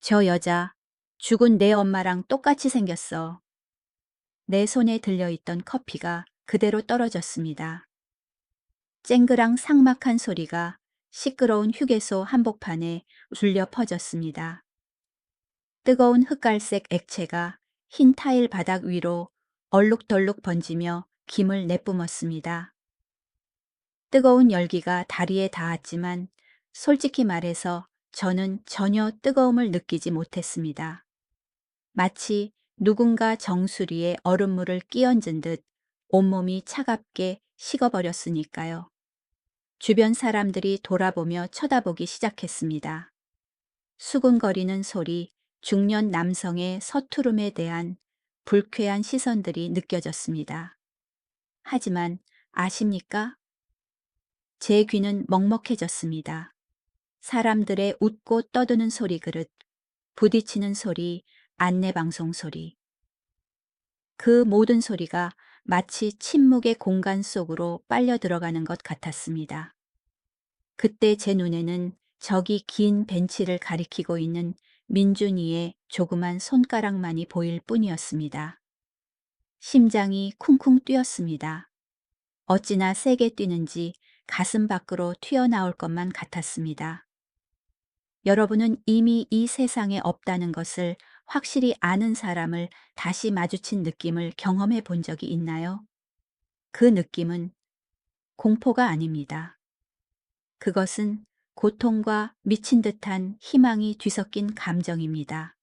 저 여자, 죽은 내 엄마랑 똑같이 생겼어. 내 손에 들려있던 커피가 그대로 떨어졌습니다. 쨍그랑 삭막한 소리가 시끄러운 휴게소 한복판에 울려 퍼졌습니다. 뜨거운 흑갈색 액체가 흰 타일 바닥 위로 얼룩덜룩 번지며 김을 내뿜었습니다. 뜨거운 열기가 다리에 닿았지만 솔직히 말해서 저는 전혀 뜨거움을 느끼지 못했습니다. 마치 누군가 정수리에 얼음물을 끼얹은 듯 온몸이 차갑게 식어버렸으니까요. 주변 사람들이 돌아보며 쳐다보기 시작했습니다. 수근거리는 소리, 중년 남성의 서투름에 대한 불쾌한 시선들이 느껴졌습니다. 하지만 아십니까? 제 귀는 먹먹해졌습니다. 사람들의 웃고 떠드는 소리 그릇, 부딪히는 소리, 안내방송 소리. 그 모든 소리가 마치 침묵의 공간 속으로 빨려 들어가는 것 같았습니다. 그때 제 눈에는 저기 긴 벤치를 가리키고 있는 민준이의 조그만 손가락만이 보일 뿐이었습니다. 심장이 쿵쿵 뛰었습니다. 어찌나 세게 뛰는지 가슴 밖으로 튀어나올 것만 같았습니다. 여러분은 이미 이 세상에 없다는 것을 확실히 아는 사람을 다시 마주친 느낌을 경험해 본 적이 있나요? 그 느낌은 공포가 아닙니다. 그것은 고통과 미친 듯한 희망이 뒤섞인 감정입니다.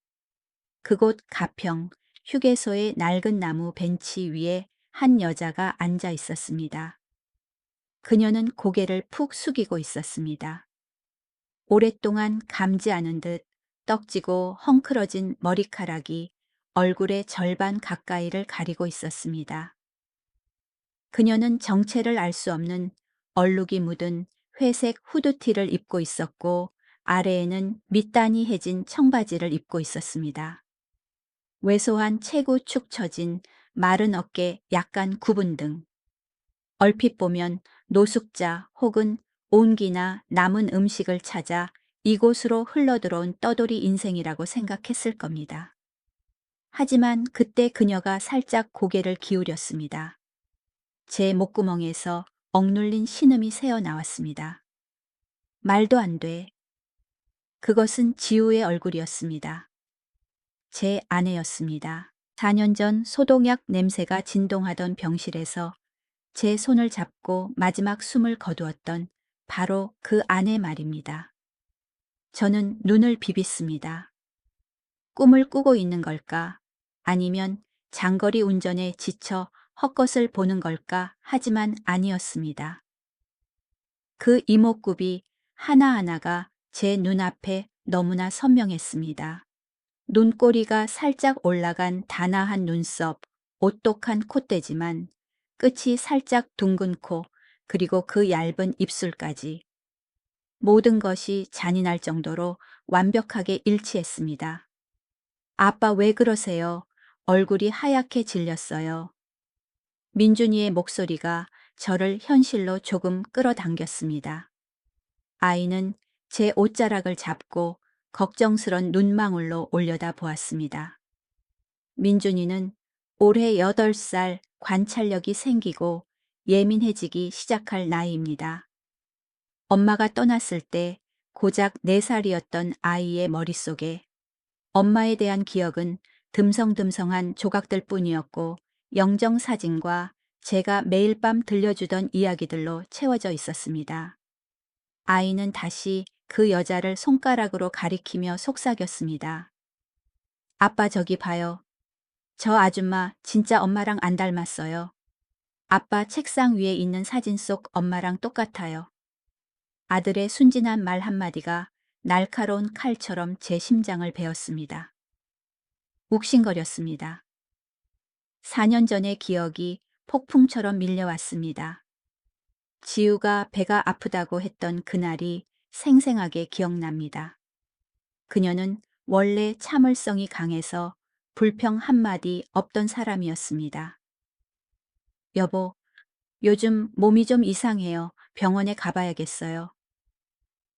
그곳 가평 휴게소의 낡은 나무 벤치 위에 한 여자가 앉아 있었습니다. 그녀는 고개를 푹 숙이고 있었습니다. 오랫동안 감지 않은 듯 떡지고 헝클어진 머리카락이 얼굴의 절반 가까이를 가리고 있었습니다. 그녀는 정체를 알 수 없는 얼룩이 묻은 회색 후드티를 입고 있었고 아래에는 밑단이 해진 청바지를 입고 있었습니다. 왜소한 체구 축 처진 마른 어깨 약간 구분 등 얼핏 보면 노숙자 혹은 온기나 남은 음식을 찾아 이곳으로 흘러들어온 떠돌이 인생이라고 생각했을 겁니다. 하지만 그때 그녀가 살짝 고개를 기울였습니다. 제 목구멍에서 억눌린 신음이 새어나왔습니다. 말도 안 돼. 그것은 지우의 얼굴이었습니다. 제 아내였습니다. 4년 전 소독약 냄새가 진동하던 병실에서 제 손을 잡고 마지막 숨을 거두었던 바로 그 아내 말입니다. 저는 눈을 비비습니다. 꿈을 꾸고 있는 걸까? 아니면 장거리 운전에 지쳐 헛것을 보는 걸까? 하지만 아니었습니다. 그 이목구비 하나하나가 제 눈앞에 너무나 선명했습니다. 눈꼬리가 살짝 올라간 단아한 눈썹, 오똑한 콧대지만 끝이 살짝 둥근 코, 그리고 그 얇은 입술까지. 모든 것이 잔인할 정도로 완벽하게 일치했습니다. 아빠 왜 그러세요? 얼굴이 하얗게 질렸어요. 민준이의 목소리가 저를 현실로 조금 끌어당겼습니다. 아이는 제 옷자락을 잡고 걱정스런 눈망울로 올려다 보았습니다. 민준이는 올해 8살 관찰력이 생기고 예민해지기 시작할 나이입니다. 엄마가 떠났을 때 고작 4살이었던 아이의 머릿속에 엄마에 대한 기억은 듬성듬성한 조각들 뿐이었고 영정사진과 제가 매일 밤 들려주던 이야기들로 채워져 있었습니다. 아이는 다시 그 여자를 손가락으로 가리키며 속삭였습니다. 아빠 저기 봐요. 저 아줌마 진짜 엄마랑 안 닮았어요. 아빠 책상 위에 있는 사진 속 엄마랑 똑같아요. 아들의 순진한 말 한마디가 날카로운 칼처럼 제 심장을 베었습니다. 욱신거렸습니다. 4년 전의 기억이 폭풍처럼 밀려왔습니다. 지우가 배가 아프다고 했던 그날이 생생하게 기억납니다. 그녀는 원래 참을성이 강해서 불평 한마디 없던 사람이었습니다. 여보, 요즘 몸이 좀 이상해요. 병원에 가봐야겠어요.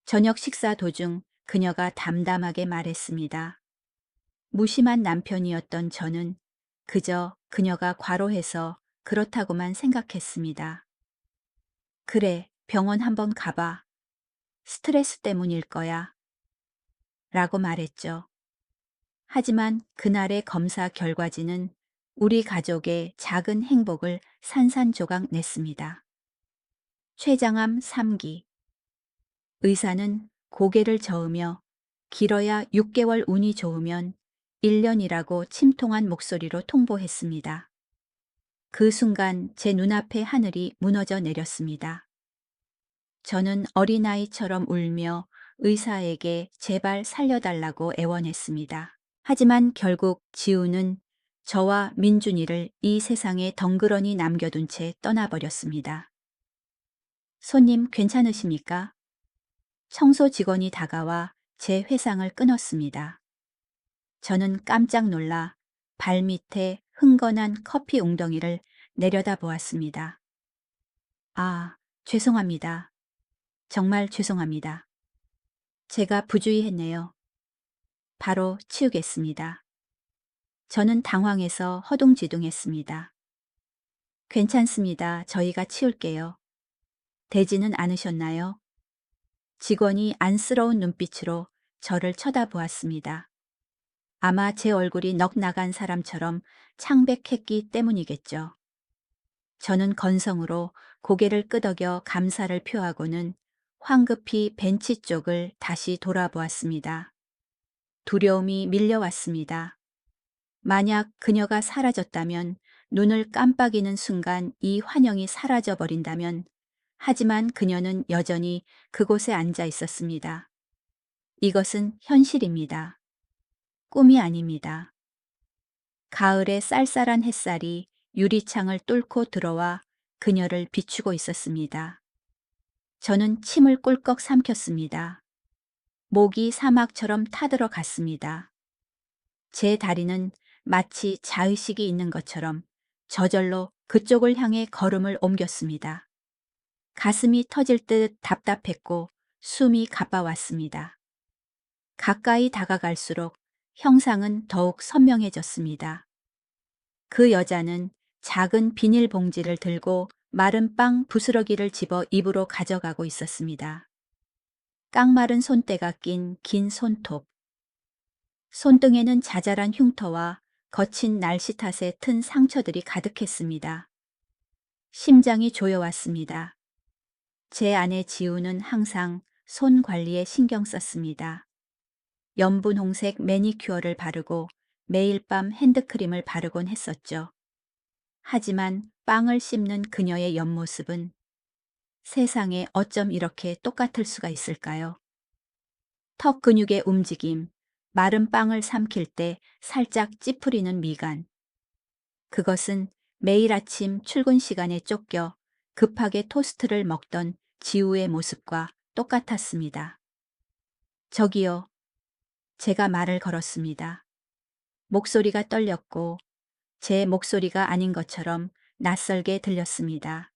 저녁 식사 도중 그녀가 담담하게 말했습니다. 무심한 남편이었던 저는 그저 그녀가 과로해서 그렇다고만 생각했습니다. 그래, 병원 한번 가봐. 스트레스 때문일 거야. 라고 말했죠. 하지만 그날의 검사 결과지는 우리 가족의 작은 행복을 산산조각 냈습니다. 췌장암 3기. 의사는 고개를 저으며 길어야 6개월 운이 좋으면 1년이라고 침통한 목소리로 통보했습니다. 그 순간 제 눈앞에 하늘이 무너져 내렸습니다. 저는 어린아이처럼 울며 의사에게 제발 살려달라고 애원했습니다. 하지만 결국 지우는 저와 민준이를 이 세상에 덩그러니 남겨둔 채 떠나버렸습니다. 손님 괜찮으십니까? 청소 직원이 다가와 제 회상을 끊었습니다. 저는 깜짝 놀라 발밑에 흥건한 커피 웅덩이를 내려다보았습니다. 아, 죄송합니다. 정말 죄송합니다. 제가 부주의했네요. 바로 치우겠습니다. 저는 당황해서 허둥지둥했습니다. 괜찮습니다. 저희가 치울게요. 되지는 않으셨나요? 직원이 안쓰러운 눈빛으로 저를 쳐다보았습니다. 아마 제 얼굴이 넋 나간 사람처럼 창백했기 때문이겠죠. 저는 건성으로 고개를 끄덕여 감사를 표하고는 황급히 벤치 쪽을 다시 돌아보았습니다. 두려움이 밀려왔습니다. 만약 그녀가 사라졌다면, 눈을 깜빡이는 순간 이 환영이 사라져 버린다면, 하지만 그녀는 여전히 그곳에 앉아 있었습니다. 이것은 현실입니다. 꿈이 아닙니다. 가을의 쌀쌀한 햇살이 유리창을 뚫고 들어와 그녀를 비추고 있었습니다. 저는 침을 꿀꺽 삼켰습니다. 목이 사막처럼 타들어 갔습니다. 제 다리는 마치 자의식이 있는 것처럼 저절로 그쪽을 향해 걸음을 옮겼습니다. 가슴이 터질 듯 답답했고 숨이 가빠왔습니다. 가까이 다가갈수록 형상은 더욱 선명해졌습니다. 그 여자는 작은 비닐봉지를 들고 마른 빵 부스러기를 집어 입으로 가져가고 있었습니다. 깡마른 손때가 낀 긴 손톱. 손등에는 자잘한 흉터와 거친 날씨 탓에 튼 상처들이 가득했습니다. 심장이 조여왔습니다. 제 아내 지우는 항상 손 관리에 신경 썼습니다. 연분홍색 매니큐어를 바르고 매일 밤 핸드크림을 바르곤 했었죠. 하지만 빵을 씹는 그녀의 옆모습은 세상에 어쩜 이렇게 똑같을 수가 있을까요? 턱 근육의 움직임, 마른 빵을 삼킬 때 살짝 찌푸리는 미간. 그것은 매일 아침 출근 시간에 쫓겨 급하게 토스트를 먹던 지우의 모습과 똑같았습니다. 저기요. 제가 말을 걸었습니다. 목소리가 떨렸고 제 목소리가 아닌 것처럼 낯설게 들렸습니다.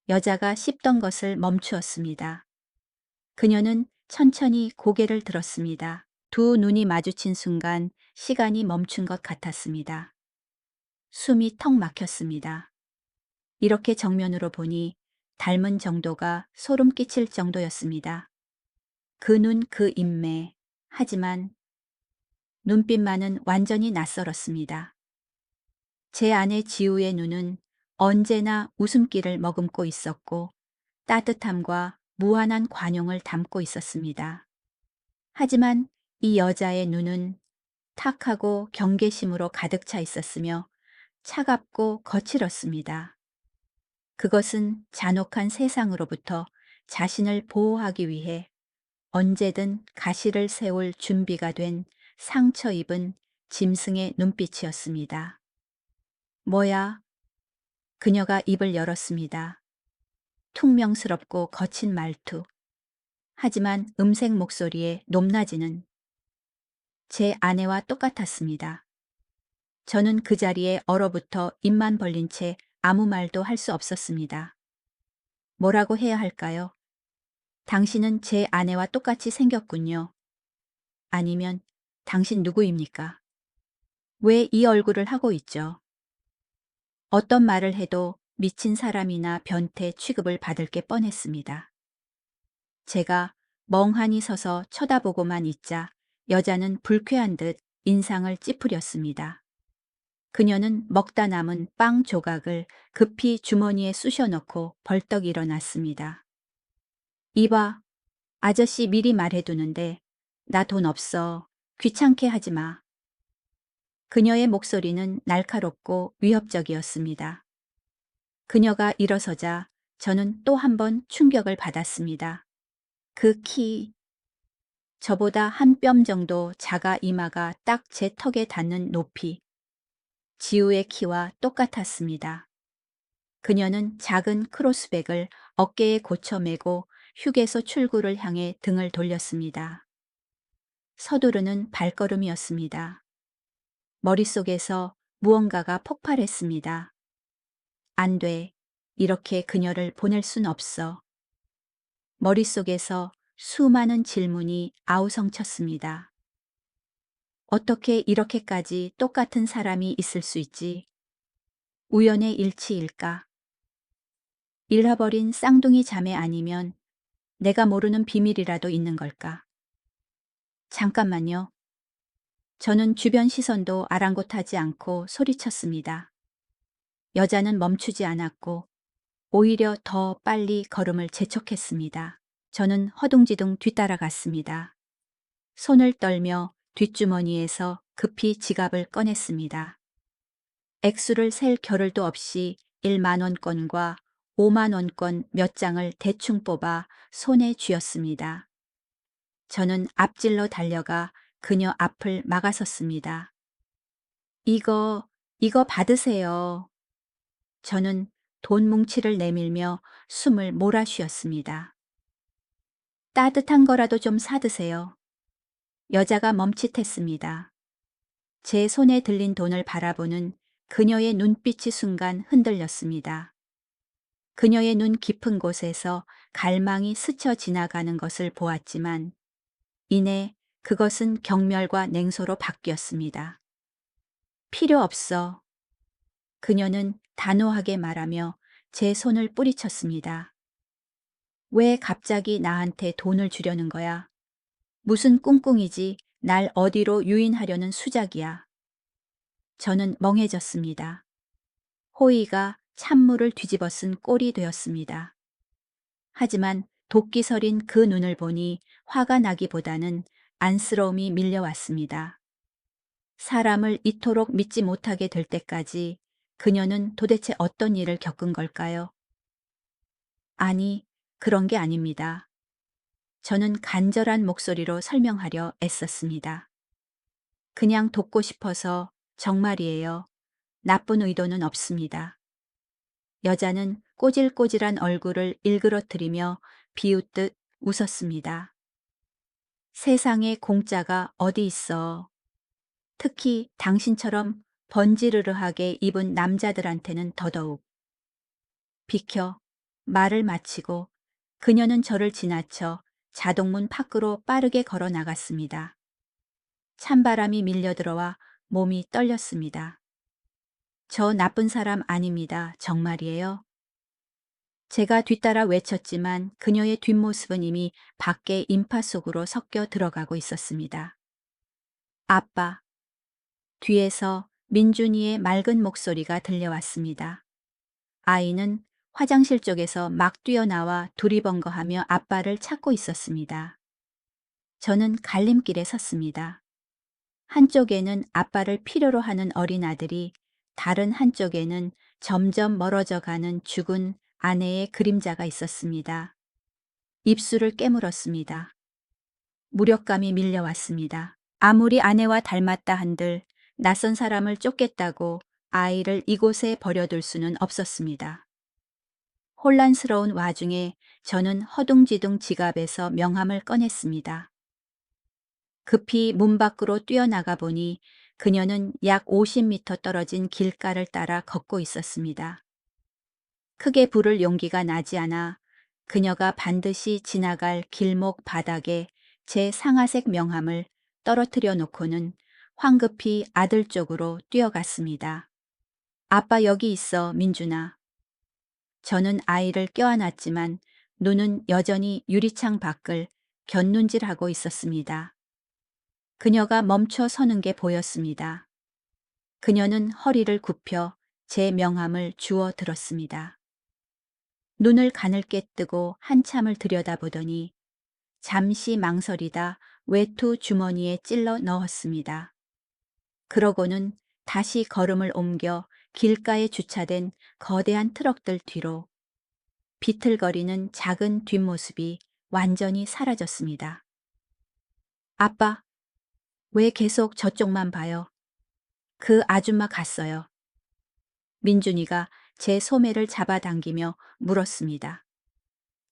여자가 씹던 것을 멈추었습니다. 그녀는 천천히 고개를 들었습니다. 두 눈이 마주친 순간 시간이 멈춘 것 같았습니다. 숨이 턱 막혔습니다. 이렇게 정면으로 보니 닮은 정도가 소름 끼칠 정도였습니다. 그 눈, 그 인매. 하지만 눈빛만은 완전히 낯설었습니다. 제 아내 지우의 눈은 언제나 웃음기를 머금고 있었고 따뜻함과 무한한 관용을 담고 있었습니다. 하지만 이 여자의 눈은 탁하고 경계심으로 가득 차 있었으며 차갑고 거칠었습니다. 그것은 잔혹한 세상으로부터 자신을 보호하기 위해 언제든 가시를 세울 준비가 된 상처 입은 짐승의 눈빛이었습니다. 뭐야? 그녀가 입을 열었습니다. 퉁명스럽고 거친 말투. 하지만 음색 목소리의 높낮이는 제 아내와 똑같았습니다. 저는 그 자리에 얼어붙어 입만 벌린 채 아무 말도 할 수 없었습니다. 뭐라고 해야 할까요? 당신은 제 아내와 똑같이 생겼군요. 아니면 당신 누구입니까? 왜 이 얼굴을 하고 있죠? 어떤 말을 해도 미친 사람이나 변태 취급을 받을 게 뻔했습니다. 제가 멍하니 서서 쳐다보고만 있자 여자는 불쾌한 듯 인상을 찌푸렸습니다. 그녀는 먹다 남은 빵 조각을 급히 주머니에 쑤셔 넣고 벌떡 일어났습니다. 이봐, 아저씨 미리 말해두는데 나 돈 없어. 귀찮게 하지 마. 그녀의 목소리는 날카롭고 위협적이었습니다. 그녀가 일어서자 저는 또 한 번 충격을 받았습니다. 그 키, 저보다 한 뼘 정도 작아 이마가 딱 제 턱에 닿는 높이, 지우의 키와 똑같았습니다. 그녀는 작은 크로스백을 어깨에 고쳐 메고 휴게소 출구를 향해 등을 돌렸습니다. 서두르는 발걸음이었습니다. 머릿속에서 무언가가 폭발했습니다. 안 돼. 이렇게 그녀를 보낼 순 없어. 머릿속에서 수많은 질문이 아우성쳤습니다. 어떻게 이렇게까지 똑같은 사람이 있을 수 있지? 우연의 일치일까? 잃어버린 쌍둥이 자매 아니면 내가 모르는 비밀이라도 있는 걸까? 잠깐만요. 저는 주변 시선도 아랑곳하지 않고 소리쳤습니다. 여자는 멈추지 않았고 오히려 더 빨리 걸음을 재촉했습니다. 저는 허둥지둥 뒤따라갔습니다. 손을 떨며 뒷주머니에서 급히 지갑을 꺼냈습니다. 액수를 셀 겨를도 없이 1만 원권과 5만 원권 몇 장을 대충 뽑아 손에 쥐었습니다. 저는 앞질러 달려가 그녀 앞을 막아섰습니다. 이거 받으세요. 저는 돈 뭉치를 내밀며 숨을 몰아쉬었습니다. 따뜻한 거라도 좀 사드세요. 여자가 멈칫했습니다. 제 손에 들린 돈을 바라보는 그녀의 눈빛이 순간 흔들렸습니다. 그녀의 눈 깊은 곳에서 갈망이 스쳐 지나가는 것을 보았지만 이내 그것은 경멸과 냉소로 바뀌었습니다. 필요 없어. 그녀는 단호하게 말하며 제 손을 뿌리쳤습니다. 왜 갑자기 나한테 돈을 주려는 거야? 무슨 꿍꿍이지 날 어디로 유인하려는 수작이야. 저는 멍해졌습니다. 호의가 찬물을 뒤집어 쓴 꼴이 되었습니다. 하지만 도끼 서린 그 눈을 보니 화가 나기보다는 안쓰러움이 밀려왔습니다. 사람을 이토록 믿지 못하게 될 때까지 그녀는 도대체 어떤 일을 겪은 걸까요? 아니, 그런 게 아닙니다. 저는 간절한 목소리로 설명하려 애썼습니다. 그냥 돕고 싶어서 정말이에요. 나쁜 의도는 없습니다. 여자는 꼬질꼬질한 얼굴을 일그러뜨리며 비웃듯 웃었습니다. 세상에 공짜가 어디 있어. 특히 당신처럼 번지르르하게 입은 남자들한테는 더더욱. 비켜. 말을 마치고 그녀는 저를 지나쳐 자동문 밖으로 빠르게 걸어 나갔습니다. 찬바람이 밀려들어와 몸이 떨렸습니다. 저 나쁜 사람 아닙니다. 정말이에요. 제가 뒤따라 외쳤지만 그녀의 뒷모습은 이미 밖의 인파 속으로 섞여 들어가고 있었습니다. 아빠. 뒤에서 민준이의 맑은 목소리가 들려왔습니다. 아이는 화장실 쪽에서 막 뛰어나와 두리번거하며 아빠를 찾고 있었습니다. 저는 갈림길에 섰습니다. 한쪽에는 아빠를 필요로 하는 어린아들이, 다른 한쪽에는 점점 멀어져 가는 죽은 아내의 그림자가 있었습니다. 입술을 깨물었습니다. 무력감이 밀려왔습니다. 아무리 아내와 닮았다 한들 낯선 사람을 쫓겠다고 아이를 이곳에 버려둘 수는 없었습니다. 혼란스러운 와중에 저는 허둥지둥 지갑에서 명함을 꺼냈습니다. 급히 문 밖으로 뛰어나가 보니 그녀는 약 50m 떨어진 길가를 따라 걷고 있었습니다. 크게 부를 용기가 나지 않아 그녀가 반드시 지나갈 길목 바닥에 제 상아색 명함을 떨어뜨려 놓고는 황급히 아들 쪽으로 뛰어갔습니다. 아빠 여기 있어, 민준아. 저는 아이를 껴안았지만 눈은 여전히 유리창 밖을 곁눈질하고 있었습니다. 그녀가 멈춰 서는 게 보였습니다. 그녀는 허리를 굽혀 제 명함을 주워 들었습니다. 눈을 가늘게 뜨고 한참을 들여다보더니 잠시 망설이다 외투 주머니에 찔러 넣었습니다. 그러고는 다시 걸음을 옮겨 길가에 주차된 거대한 트럭들 뒤로 비틀거리는 작은 뒷모습이 완전히 사라졌습니다. 아빠, 왜 계속 저쪽만 봐요? 그 아줌마 갔어요. 민준이가 제 소매를 잡아당기며 물었습니다.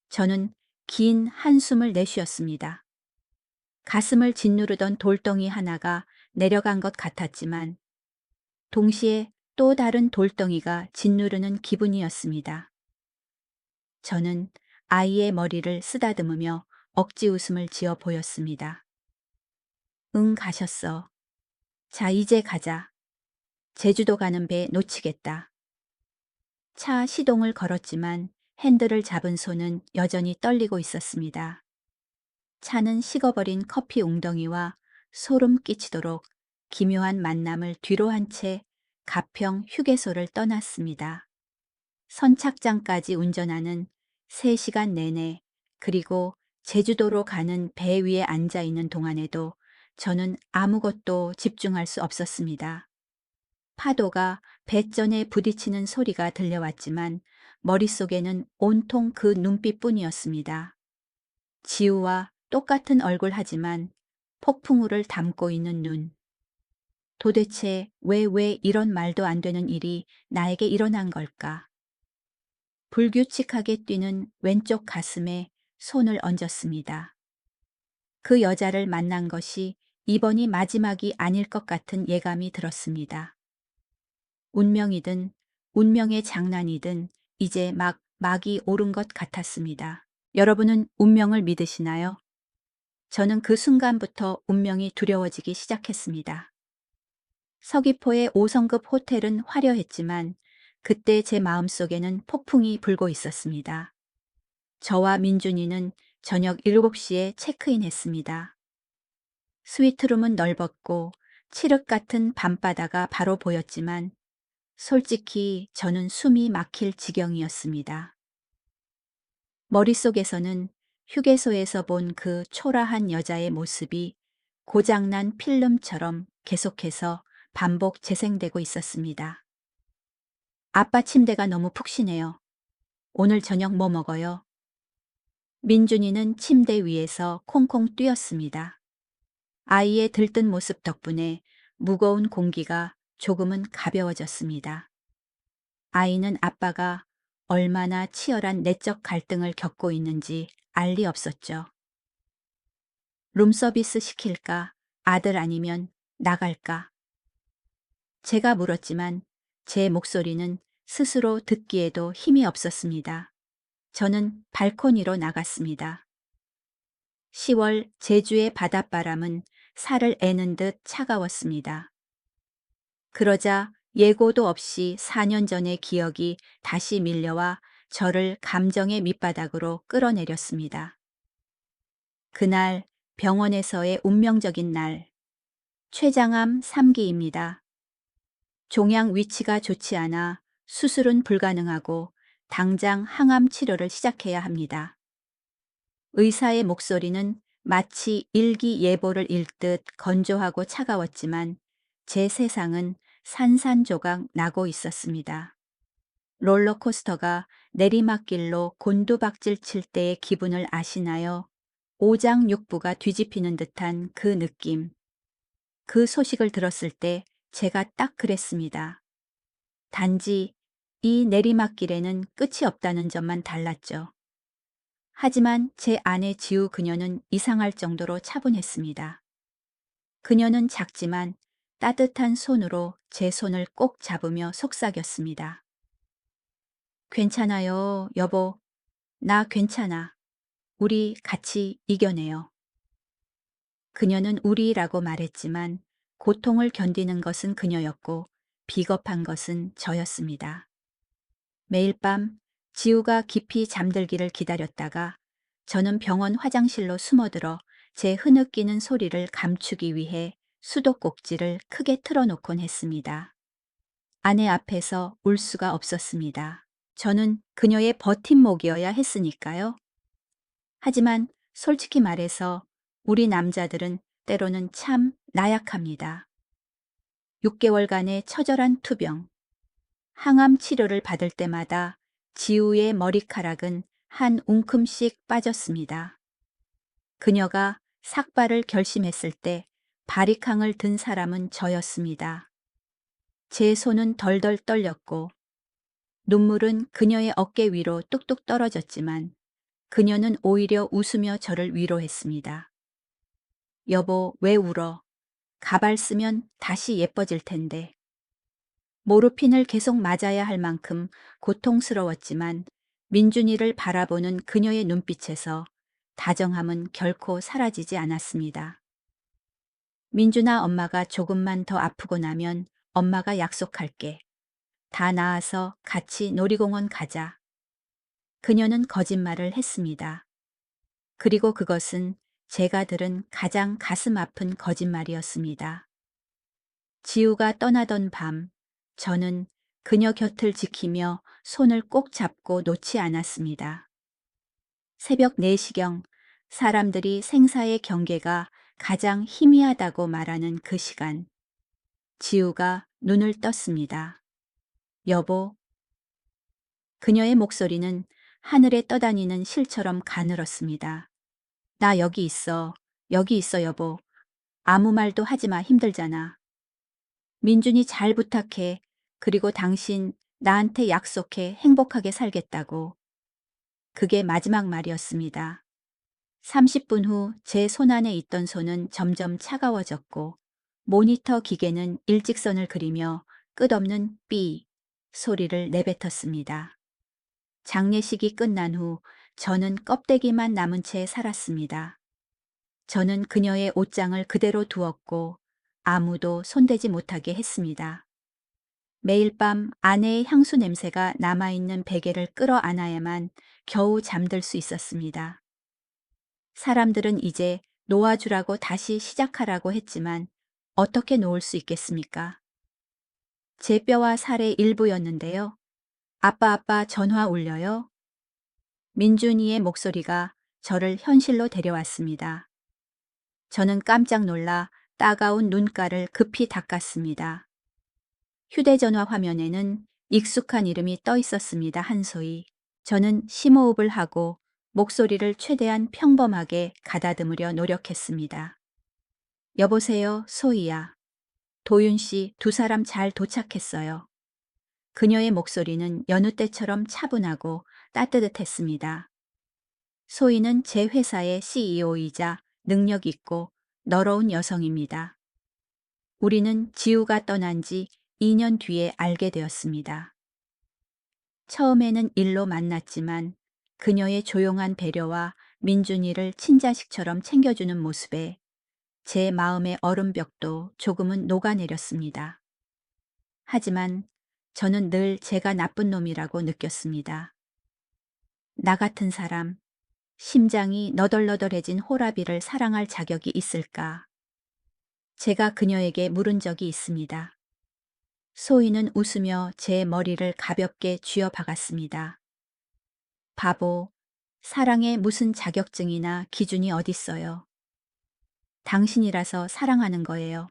저는 긴 한숨을 내쉬었습니다. 가슴을 짓누르던 돌덩이 하나가 내려간 것 같았지만 동시에 또 다른 돌덩이가 짓누르는 기분이었습니다. 저는 아이의 머리를 쓰다듬으며 억지 웃음을 지어 보였습니다. 응, 가셨어. 자, 이제 가자. 제주도 가는 배 놓치겠다. 차 시동을 걸었지만 핸들을 잡은 손은 여전히 떨리고 있었습니다. 차는 식어버린 커피 웅덩이와 소름 끼치도록 기묘한 만남을 뒤로 한 채 가평 휴게소를 떠났습니다. 선착장까지 운전하는 3시간 내내, 그리고 제주도로 가는 배 위에 앉아 있는 동안에도 저는 아무것도 집중할 수 없었습니다. 파도가 배전에 부딪히는 소리가 들려왔지만 머릿속에는 온통 그 눈빛뿐이었습니다. 지우와 똑같은 얼굴 하지만 폭풍우를 담고 있는 눈. 도대체 왜 이런 말도 안 되는 일이 나에게 일어난 걸까? 불규칙하게 뛰는 왼쪽 가슴에 손을 얹었습니다. 그 여자를 만난 것이 이번이 마지막이 아닐 것 같은 예감이 들었습니다. 운명이든 운명의 장난이든 이제 막이 오른 것 같았습니다. 여러분은 운명을 믿으시나요? 저는 그 순간부터 운명이 두려워지기 시작했습니다. 서귀포의 5성급 호텔은 화려했지만 그때 제 마음속에는 폭풍이 불고 있었습니다. 저와 민준이는 저녁 7시에 체크인했습니다. 스위트룸은 넓었고 칠흑 같은 밤바다가 바로 보였지만 솔직히 저는 숨이 막힐 지경이었습니다. 머릿속에서는 휴게소에서 본 그 초라한 여자의 모습이 고장난 필름처럼 계속해서 반복 재생되고 있었습니다. 아빠 침대가 너무 푹신해요. 오늘 저녁 뭐 먹어요? 민준이는 침대 위에서 콩콩 뛰었습니다. 아이의 들뜬 모습 덕분에 무거운 공기가 조금은 가벼워졌습니다. 아이는 아빠가 얼마나 치열한 내적 갈등을 겪고 있는지 알 리 없었죠. 룸서비스 시킬까? 아들 아니면 나갈까? 제가 물었지만 제 목소리는 스스로 듣기에도 힘이 없었습니다. 저는 발코니로 나갔습니다. 10월 제주의 바닷바람은 살을 애는 듯 차가웠습니다. 그러자 예고도 없이 4년 전의 기억이 다시 밀려와 저를 감정의 밑바닥으로 끌어내렸습니다. 그날 병원에서의 운명적인 날, 췌장암 3기입니다. 종양 위치가 좋지 않아 수술은 불가능하고 당장 항암 치료를 시작해야 합니다. 의사의 목소리는 마치 일기예보를 읽듯 건조하고 차가웠지만 제 세상은 산산조각 나고 있었습니다. 롤러코스터가 내리막길로 곤두박질 칠 때의 기분을 아시나요? 오장육부가 뒤집히는 듯한 그 느낌. 그 소식을 들었을 때 제가 딱 그랬습니다. 단지 이 내리막길에는 끝이 없다는 점만 달랐죠. 하지만 제 아내 지우 그녀는 이상할 정도로 차분했습니다. 그녀는 작지만 따뜻한 손으로 제 손을 꼭 잡으며 속삭였습니다. 괜찮아요, 여보. 나 괜찮아. 우리 같이 이겨내요. 그녀는 우리라고 말했지만 고통을 견디는 것은 그녀였고 비겁한 것은 저였습니다. 매일 밤 지우가 깊이 잠들기를 기다렸다가 저는 병원 화장실로 숨어들어 제 흐느끼는 소리를 감추기 위해 수도꼭지를 크게 틀어놓곤 했습니다. 아내 앞에서 울 수가 없었습니다. 저는 그녀의 버팀목이어야 했으니까요. 하지만 솔직히 말해서 우리 남자들은 때로는 참 나약합니다. 6개월간의 처절한 투병, 항암 치료를 받을 때마다 지우의 머리카락은 한 움큼씩 빠졌습니다. 그녀가 삭발을 결심했을 때 바리캉을 든 사람은 저였습니다. 제 손은 덜덜 떨렸고 눈물은 그녀의 어깨 위로 뚝뚝 떨어졌지만 그녀는 오히려 웃으며 저를 위로했습니다. 여보, 왜 울어? 가발 쓰면 다시 예뻐질 텐데. 모르핀을 계속 맞아야 할 만큼 고통스러웠지만 민준이를 바라보는 그녀의 눈빛에서 다정함은 결코 사라지지 않았습니다. 민준아, 엄마가 조금만 더 아프고 나면 엄마가 약속할게. 다 나아서 같이 놀이공원 가자. 그녀는 거짓말을 했습니다. 그리고 그것은 제가 들은 가장 가슴 아픈 거짓말이었습니다. 지우가 떠나던 밤, 저는 그녀 곁을 지키며 손을 꼭 잡고 놓지 않았습니다. 새벽 4시경 사람들이 생사의 경계가 가장 희미하다고 말하는 그 시간, 지우가 눈을 떴습니다. 여보. 그녀의 목소리는 하늘에 떠다니는 실처럼 가늘었습니다. 나 여기 있어. 여기 있어, 여보. 아무 말도 하지 마. 힘들잖아. 민준이 잘 부탁해. 그리고 당신 나한테 약속해. 행복하게 살겠다고. 그게 마지막 말이었습니다. 30분 후 제 손안에 있던 손은 점점 차가워졌고 모니터 기계는 일직선을 그리며 끝없는 삐 소리를 내뱉었습니다. 장례식이 끝난 후 저는 껍데기만 남은 채 살았습니다. 저는 그녀의 옷장을 그대로 두었고 아무도 손대지 못하게 했습니다. 매일 밤 아내의 향수 냄새가 남아있는 베개를 끌어안아야만 겨우 잠들 수 있었습니다. 사람들은 이제 놓아주라고 다시 시작하라고 했지만 어떻게 놓을 수 있겠습니까? 제 뼈와 살의 일부였는데요. 아빠 전화 울려요? 민준이의 목소리가 저를 현실로 데려왔습니다. 저는 깜짝 놀라 따가운 눈가를 급히 닦았습니다. 휴대전화 화면에는 익숙한 이름이 떠 있었습니다. 한소희. 저는 심호흡을 하고 목소리를 최대한 평범하게 가다듬으려 노력했습니다. 여보세요, 소희야. 도윤 씨, 두 사람 잘 도착했어요. 그녀의 목소리는 여느 때처럼 차분하고 따뜻했습니다. 소희는 제 회사의 CEO이자 능력 있고 너러운 여성입니다. 우리는 지우가 떠난 지 2년 뒤에 알게 되었습니다. 처음에는 일로 만났지만 그녀의 조용한 배려와 민준이를 친자식처럼 챙겨주는 모습에 제 마음의 얼음벽도 조금은 녹아내렸습니다. 하지만 저는 늘 제가 나쁜 놈이라고 느꼈습니다. 나 같은 사람, 심장이 너덜너덜해진 호라비를 사랑할 자격이 있을까? 제가 그녀에게 물은 적이 있습니다. 소희는 웃으며 제 머리를 가볍게 쥐어 박았습니다. 바보, 사랑에 무슨 자격증이나 기준이 어딨어요. 당신이라서 사랑하는 거예요.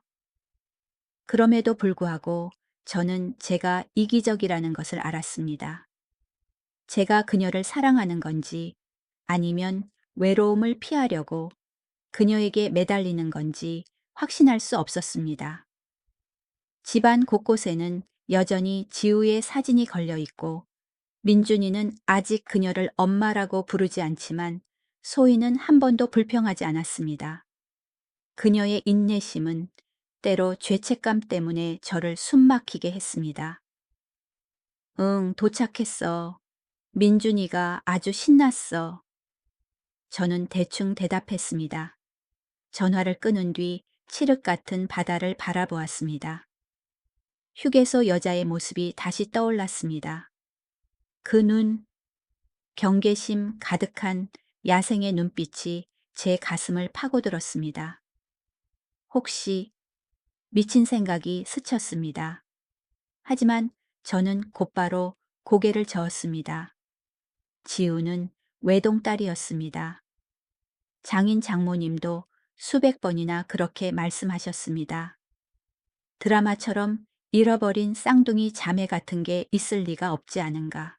그럼에도 불구하고 저는 제가 이기적이라는 것을 알았습니다. 제가 그녀를 사랑하는 건지 아니면 외로움을 피하려고 그녀에게 매달리는 건지 확신할 수 없었습니다. 집안 곳곳에는 여전히 지우의 사진이 걸려 있고 민준이는 아직 그녀를 엄마라고 부르지 않지만 소희는 한 번도 불평하지 않았습니다. 그녀의 인내심은 때로 죄책감 때문에 저를 숨막히게 했습니다. 응, 도착했어. 민준이가 아주 신났어. 저는 대충 대답했습니다. 전화를 끊은 뒤 칠흑 같은 바다를 바라보았습니다. 휴게소 여자의 모습이 다시 떠올랐습니다. 그 눈, 경계심 가득한 야생의 눈빛이 제 가슴을 파고들었습니다. 혹시 미친 생각이 스쳤습니다. 하지만 저는 곧바로 고개를 저었습니다. 지우는 외동딸이었습니다. 장인 장모님도 수백 번이나 그렇게 말씀하셨습니다. 드라마처럼 잃어버린 쌍둥이 자매 같은 게 있을 리가 없지 않은가.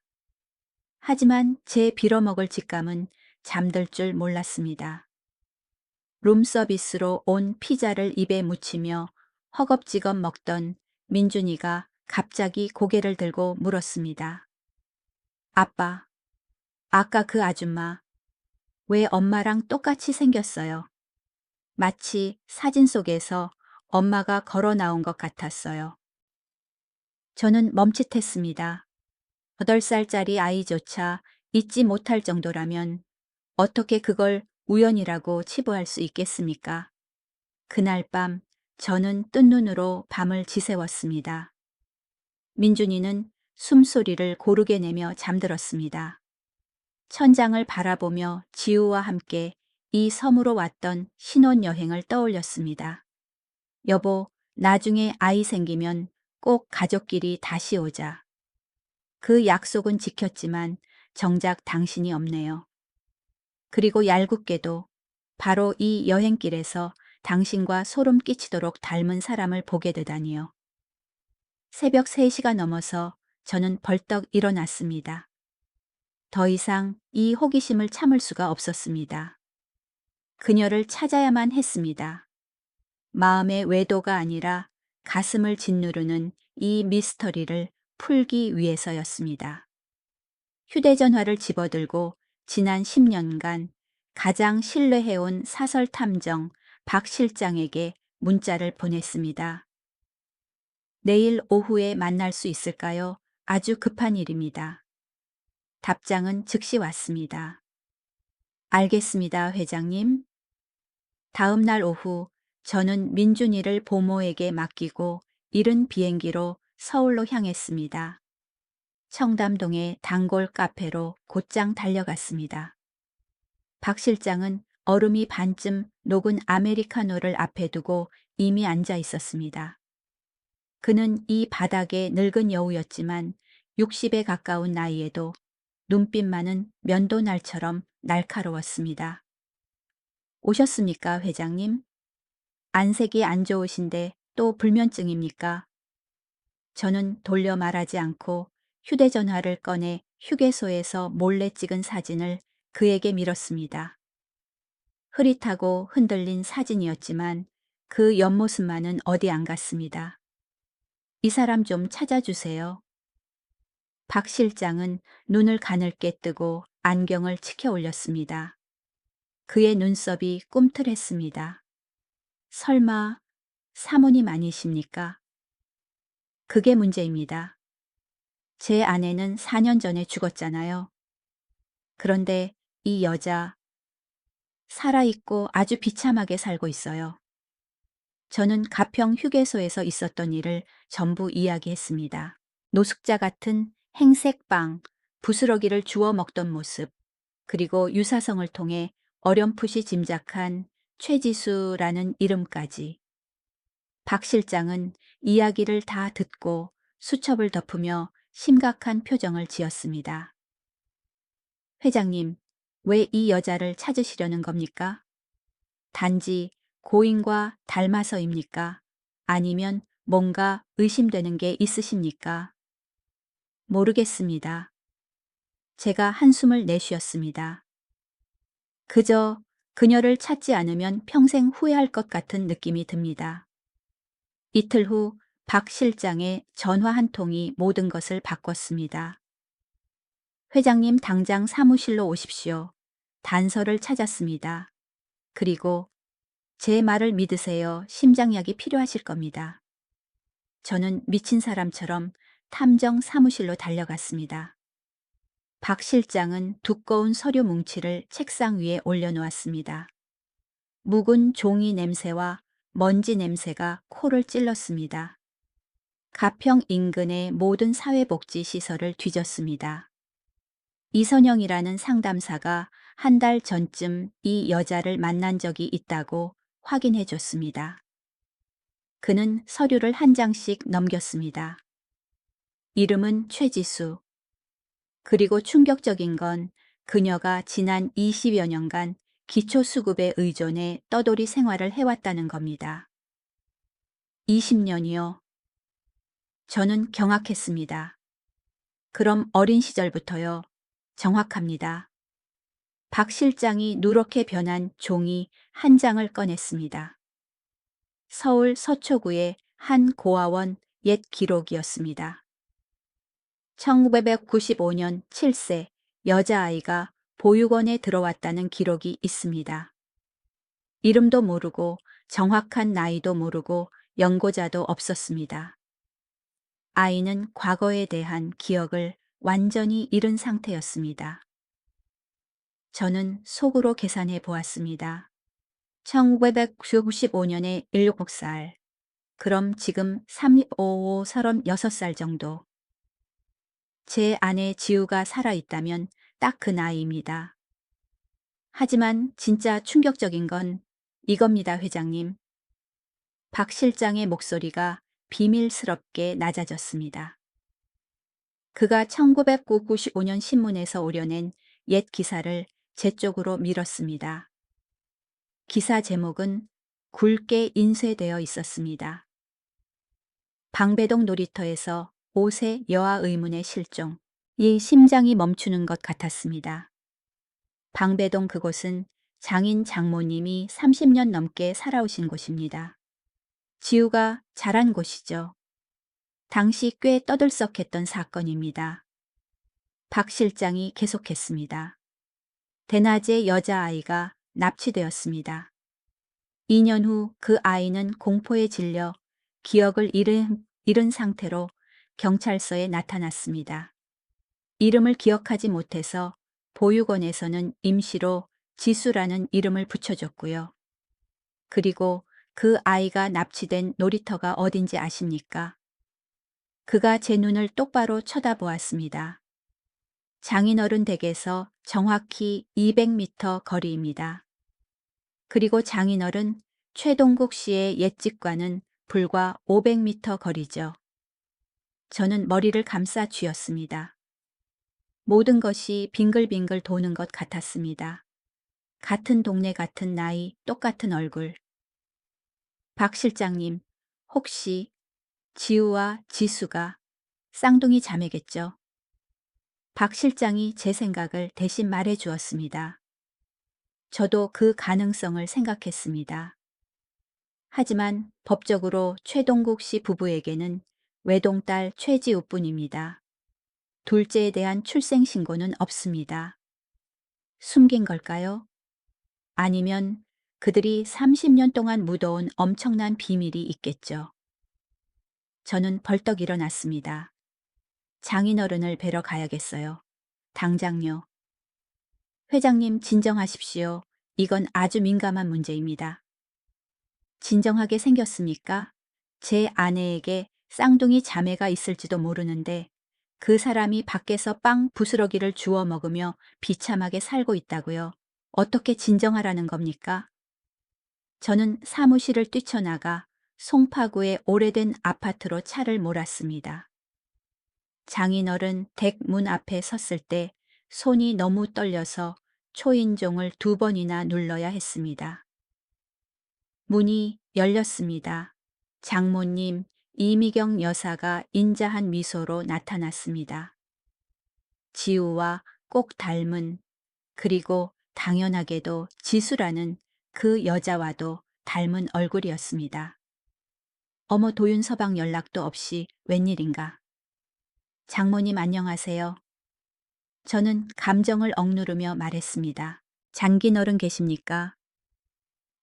하지만 제 빌어먹을 직감은 잠들 줄 몰랐습니다. 룸서비스로 온 피자를 입에 묻히며 허겁지겁 먹던 민준이가 갑자기 고개를 들고 물었습니다. 아빠, 아까 그 아줌마, 왜 엄마랑 똑같이 생겼어요? 마치 사진 속에서 엄마가 걸어 나온 것 같았어요. 저는 멈칫했습니다. 8살짜리 아이조차 잊지 못할 정도라면 어떻게 그걸 우연이라고 치부할 수 있겠습니까? 그날 밤 저는 뜬 눈으로 밤을 지새웠습니다. 민준이는 숨소리를 고르게 내며 잠들었습니다. 천장을 바라보며 지우와 함께 이 섬으로 왔던 신혼여행을 떠올렸습니다. 여보, 나중에 아이 생기면 꼭 가족끼리 다시 오자. 그 약속은 지켰지만 정작 당신이 없네요. 그리고 얄궂게도 바로 이 여행길에서 당신과 소름 끼치도록 닮은 사람을 보게 되다니요. 새벽 3시가 넘어서 저는 벌떡 일어났습니다. 더 이상 이 호기심을 참을 수가 없었습니다. 그녀를 찾아야만 했습니다. 마음의 외도가 아니라 가슴을 짓누르는 이 미스터리를 풀기 위해서였습니다. 휴대전화를 집어들고 지난 10년간 가장 신뢰해온 사설탐정 박 실장에게 문자를 보냈습니다. 내일 오후에 만날 수 있을까요? 아주 급한 일입니다. 답장은 즉시 왔습니다. 알겠습니다, 회장님. 다음 날 오후 저는 민준이를 보모에게 맡기고 이른 비행기로 서울로 향했습니다. 청담동의 단골 카페로 곧장 달려갔습니다. 박 실장은 얼음이 반쯤 녹은 아메리카노를 앞에 두고 이미 앉아 있었습니다. 그는 이 바닥의 늙은 여우였지만 60에 가까운 나이에도 눈빛만은 면도날처럼 날카로웠습니다. 오셨습니까, 회장님? 안색이 안 좋으신데 또 불면증입니까? 저는 돌려 말하지 않고 휴대전화를 꺼내 휴게소에서 몰래 찍은 사진을 그에게 밀었습니다. 흐릿하고 흔들린 사진이었지만 그 옆모습만은 어디 안 갔습니다. 이 사람 좀 찾아주세요. 박 실장은 눈을 가늘게 뜨고 안경을 치켜 올렸습니다. 그의 눈썹이 꿈틀했습니다. 설마 사모님 아니십니까? 그게 문제입니다. 제 아내는 4년 전에 죽었잖아요. 그런데 이 여자 살아있고 아주 비참하게 살고 있어요. 저는 가평 휴게소에서 있었던 일을 전부 이야기했습니다. 노숙자 같은 행색빵, 부스러기를 주워 먹던 모습, 그리고 유사성을 통해 어렴풋이 짐작한 최지수라는 이름까지. 박 실장은 이야기를 다 듣고 수첩을 덮으며 심각한 표정을 지었습니다. 회장님, 왜 이 여자를 찾으시려는 겁니까? 단지 고인과 닮아서입니까? 아니면 뭔가 의심되는 게 있으십니까? 모르겠습니다. 제가 한숨을 내쉬었습니다. 그저 그녀를 찾지 않으면 평생 후회할 것 같은 느낌이 듭니다. 이틀 후 박 실장의 전화 한 통이 모든 것을 바꿨습니다. 회장님 당장 사무실로 오십시오. 단서를 찾았습니다. 그리고 제 말을 믿으세요. 심장약이 필요하실 겁니다. 저는 미친 사람처럼 탐정 사무실로 달려갔습니다. 박 실장은 두꺼운 서류 뭉치를 책상 위에 올려놓았습니다. 묵은 종이 냄새와 먼지 냄새가 코를 찔렀습니다. 가평 인근의 모든 사회복지 시설을 뒤졌습니다. 이선영이라는 상담사가 한 달 전쯤 이 여자를 만난 적이 있다고 확인해 줬습니다. 그는 서류를 한 장씩 넘겼습니다. 이름은 최지수. 그리고 충격적인 건 그녀가 지난 20여 년간 기초수급에 의존해 떠돌이 생활을 해왔다는 겁니다. 20년이요. 저는 경악했습니다. 그럼 어린 시절부터요. 정확합니다. 박 실장이 누렇게 변한 종이 한 장을 꺼냈습니다. 서울 서초구의 한 고아원 옛 기록이었습니다. 1995년 7세 여자아이가 보육원에 들어왔다는 기록이 있습니다. 이름도 모르고 정확한 나이도 모르고 연고자도 없었습니다. 아이는 과거에 대한 기억을 완전히 잃은 상태였습니다. 저는 속으로 계산해 보았습니다. 1995년에 7살. 그럼 지금 35, 36살 정도. 제 아내 지우가 살아있다면 딱 그 나이입니다. 하지만 진짜 충격적인 건 이겁니다, 회장님. 박 실장의 목소리가 비밀스럽게 낮아졌습니다. 그가 1995년 신문에서 오려낸 옛 기사를 제 쪽으로 밀었습니다. 기사 제목은 굵게 인쇄되어 있었습니다. 방배동 놀이터에서 5세 여아 의문의 실종. 이 심장이 멈추는 것 같았습니다. 방배동 그곳은 장인 장모님이 30년 넘게 살아오신 곳입니다. 지우가 자란 곳이죠. 당시 꽤 떠들썩했던 사건입니다. 박 실장이 계속했습니다. 대낮에 여자아이가 납치되었습니다. 2년 후 그 아이는 공포에 질려 기억을 잃은 상태로 경찰서에 나타났습니다. 이름을 기억하지 못해서 보육원에서는 임시로 지수라는 이름을 붙여줬고요. 그리고 그 아이가 납치된 놀이터가 어딘지 아십니까? 그가 제 눈을 똑바로 쳐다보았습니다. 장인어른 댁에서 정확히 200m 거리입니다. 그리고 장인어른 최동국 씨의 옛집과는 불과 500m 거리죠. 저는 머리를 감싸 쥐었습니다. 모든 것이 빙글빙글 도는 것 같았습니다. 같은 동네 같은 나이, 똑같은 얼굴. 박 실장님, 혹시 지우와 지수가 쌍둥이 자매겠죠? 박 실장이 제 생각을 대신 말해 주었습니다. 저도 그 가능성을 생각했습니다. 하지만 법적으로 최동국 씨 부부에게는 외동딸 최지우뿐입니다. 둘째에 대한 출생신고는 없습니다. 숨긴 걸까요? 아니면 그들이 30년 동안 묻어온 엄청난 비밀이 있겠죠. 저는 벌떡 일어났습니다. 장인어른을 뵈러 가야겠어요. 당장요. 회장님 진정하십시오. 이건 아주 민감한 문제입니다. 진정하게 생겼습니까? 제 아내에게 쌍둥이 자매가 있을지도 모르는데 그 사람이 밖에서 빵 부스러기를 주워 먹으며 비참하게 살고 있다고요. 어떻게 진정하라는 겁니까? 저는 사무실을 뛰쳐나가 송파구의 오래된 아파트로 차를 몰았습니다. 장인어른 댁 문 앞에 섰을 때 손이 너무 떨려서 초인종을 2번이나 눌러야 했습니다. 문이 열렸습니다. 장모님 이미경 여사가 인자한 미소로 나타났습니다. 지우와 꼭 닮은, 그리고 당연하게도 지수라는 그 여자와도 닮은 얼굴이었습니다. 어머, 도윤서방 연락도 없이 웬일인가. 장모님 안녕하세요. 저는 감정을 억누르며 말했습니다. 장인어른 계십니까?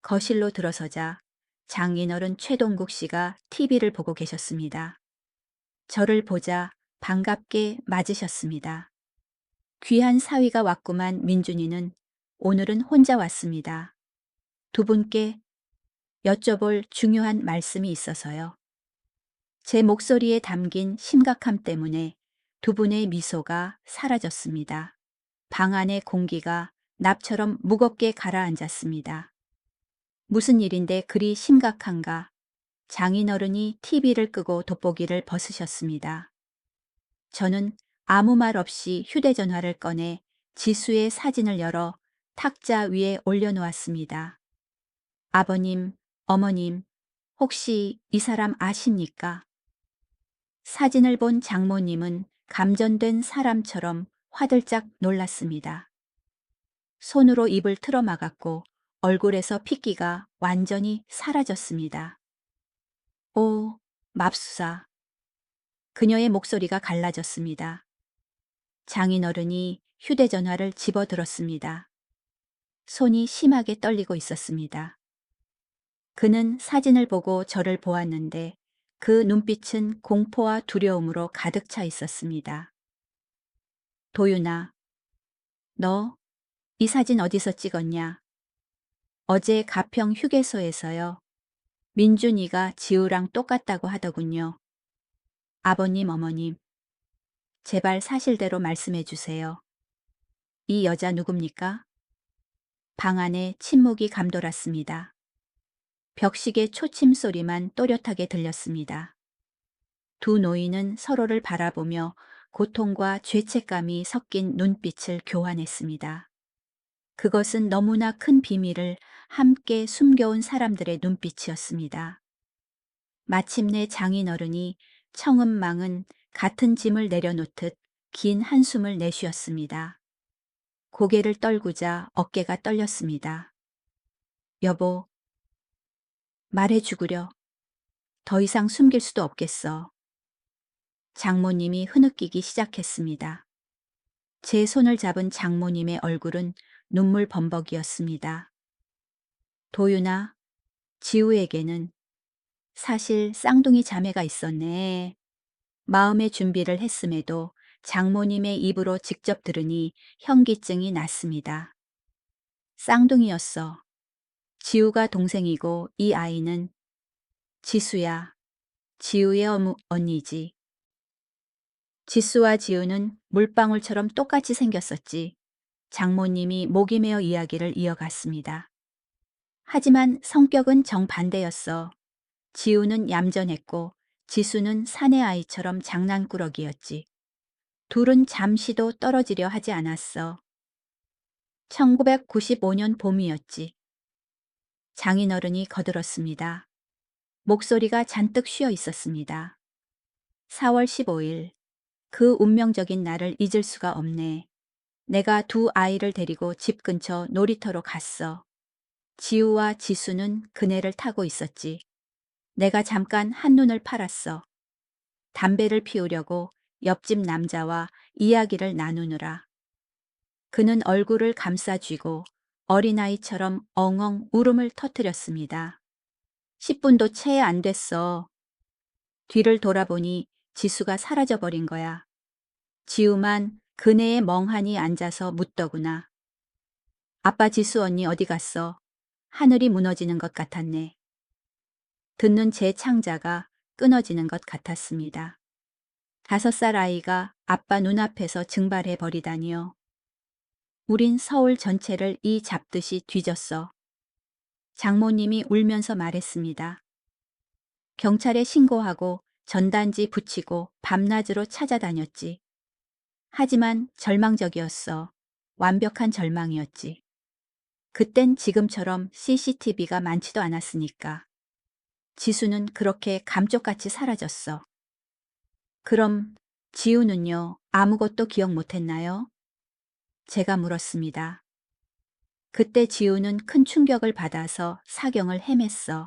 거실로 들어서자 장인어른 최동국 씨가 TV를 보고 계셨습니다. 저를 보자 반갑게 맞으셨습니다. 귀한 사위가 왔구만. 민준이는 오늘은 혼자 왔습니다. 두 분께 여쭤볼 중요한 말씀이 있어서요. 제 목소리에 담긴 심각함 때문에 두 분의 미소가 사라졌습니다. 방 안의 공기가 납처럼 무겁게 가라앉았습니다. 무슨 일인데 그리 심각한가? 장인어른이 TV를 끄고 돋보기를 벗으셨습니다. 저는 아무 말 없이 휴대전화를 꺼내 지수의 사진을 열어 탁자 위에 올려놓았습니다. 아버님, 어머님, 혹시 이 사람 아십니까? 사진을 본 장모님은 감전된 사람처럼 화들짝 놀랐습니다. 손으로 입을 틀어막았고 얼굴에서 핏기가 완전히 사라졌습니다. 오, 맙수사. 그녀의 목소리가 갈라졌습니다. 장인어른이 휴대전화를 집어들었습니다. 손이 심하게 떨리고 있었습니다. 그는 사진을 보고 저를 보았는데 그 눈빛은 공포와 두려움으로 가득 차 있었습니다. 도윤아, 너 이 사진 어디서 찍었냐? 어제 가평 휴게소에서요. 민준이가 지우랑 똑같다고 하더군요. 아버님, 어머님, 제발 사실대로 말씀해 주세요. 이 여자 누굽니까? 방 안에 침묵이 감돌았습니다. 벽식의 초침 소리만 또렷하게 들렸습니다. 두 노인은 서로를 바라보며 고통과 죄책감이 섞인 눈빛을 교환했습니다. 그것은 너무나 큰 비밀을 함께 숨겨온 사람들의 눈빛이었습니다. 마침내 장인어른이 청은망은 같은 짐을 내려놓듯 긴 한숨을 내쉬었습니다. 고개를 떨구자 어깨가 떨렸습니다. 여보, 말해 죽으려. 더 이상 숨길 수도 없겠어. 장모님이 흐느끼기 시작했습니다. 제 손을 잡은 장모님의 얼굴은 눈물 범벅이었습니다. 도윤아, 지우에게는 사실 쌍둥이 자매가 있었네. 마음의 준비를 했음에도 장모님의 입으로 직접 들으니 현기증이 났습니다. 쌍둥이였어. 지우가 동생이고 이 아이는 지수야. 지우의 언니지. 지수와 지우는 물방울처럼 똑같이 생겼었지. 장모님이 목이 메어 이야기를 이어갔습니다. 하지만 성격은 정반대였어. 지우는 얌전했고 지수는 사내 아이처럼 장난꾸러기였지. 둘은 잠시도 떨어지려 하지 않았어. 1995년 봄이었지. 장인어른이 거들었습니다. 목소리가 잔뜩 쉬어 있었습니다. 4월 15일. 그 운명적인 날을 잊을 수가 없네. 내가 두 아이를 데리고 집 근처 놀이터로 갔어. 지우와 지수는 그네를 타고 있었지. 내가 잠깐 한눈을 팔았어. 담배를 피우려고 옆집 남자와 이야기를 나누느라. 그는 얼굴을 감싸쥐고 어린아이처럼 엉엉 울음을 터뜨렸습니다. 10분도 채 안 됐어. 뒤를 돌아보니 지수가 사라져버린 거야. 지우만 그네에 멍하니 앉아서 묻더구나. 아빠 지수 언니 어디 갔어? 하늘이 무너지는 것 같았네. 듣는 제 창자가 끊어지는 것 같았습니다. 5살 아이가 아빠 눈앞에서 증발해 버리다니요. 우린 서울 전체를 이 잡듯이 뒤졌어. 장모님이 울면서 말했습니다. 경찰에 신고하고 전단지 붙이고 밤낮으로 찾아다녔지. 하지만 절망적이었어. 완벽한 절망이었지. 그땐 지금처럼 CCTV가 많지도 않았으니까. 지수는 그렇게 감쪽같이 사라졌어. 그럼 지우는요, 아무것도 기억 못했나요? 제가 물었습니다. 그때 지우는 큰 충격을 받아서 사경을 헤맸어.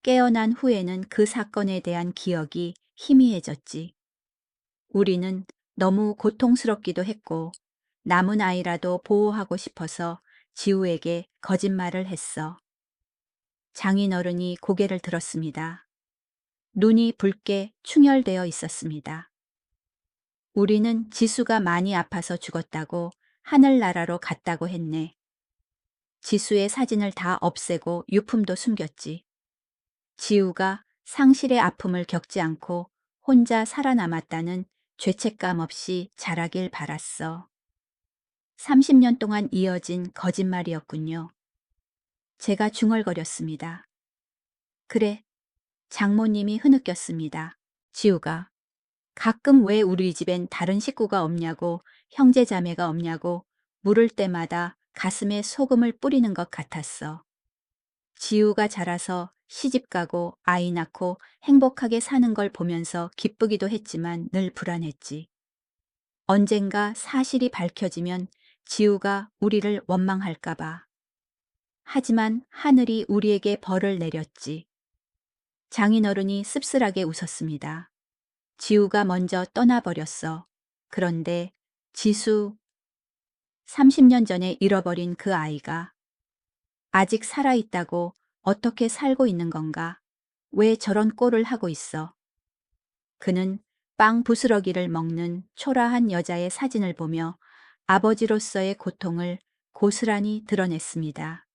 깨어난 후에는 그 사건에 대한 기억이 희미해졌지. 우리는 너무 고통스럽기도 했고 남은 아이라도 보호하고 싶어서 지우에게 거짓말을 했어. 장인어른이 고개를 들었습니다. 눈이 붉게 충혈되어 있었습니다. 우리는 지수가 많이 아파서 죽었다고 하늘나라로 갔다고 했네. 지수의 사진을 다 없애고 유품도 숨겼지. 지우가 상실의 아픔을 겪지 않고 혼자 살아남았다는 죄책감 없이 자라길 바랐어. 30년 동안 이어진 거짓말이었군요. 제가 중얼거렸습니다. 그래, 장모님이 흐느꼈습니다. 지우가 가끔 왜 우리 집엔 다른 식구가 없냐고, 형제자매가 없냐고 물을 때마다 가슴에 소금을 뿌리는 것 같았어. 지우가 자라서 시집가고 아이 낳고 행복하게 사는 걸 보면서 기쁘기도 했지만 늘 불안했지. 언젠가 사실이 밝혀지면 지우가 우리를 원망할까봐. 하지만 하늘이 우리에게 벌을 내렸지. 장인어른이 씁쓸하게 웃었습니다. 지우가 먼저 떠나버렸어. 그런데 지수, 30년 전에 잃어버린 그 아이가 아직 살아있다고 어떻게 살고 있는 건가? 왜 저런 꼴을 하고 있어? 그는 빵 부스러기를 먹는 초라한 여자의 사진을 보며 아버지로서의 고통을 고스란히 드러냈습니다.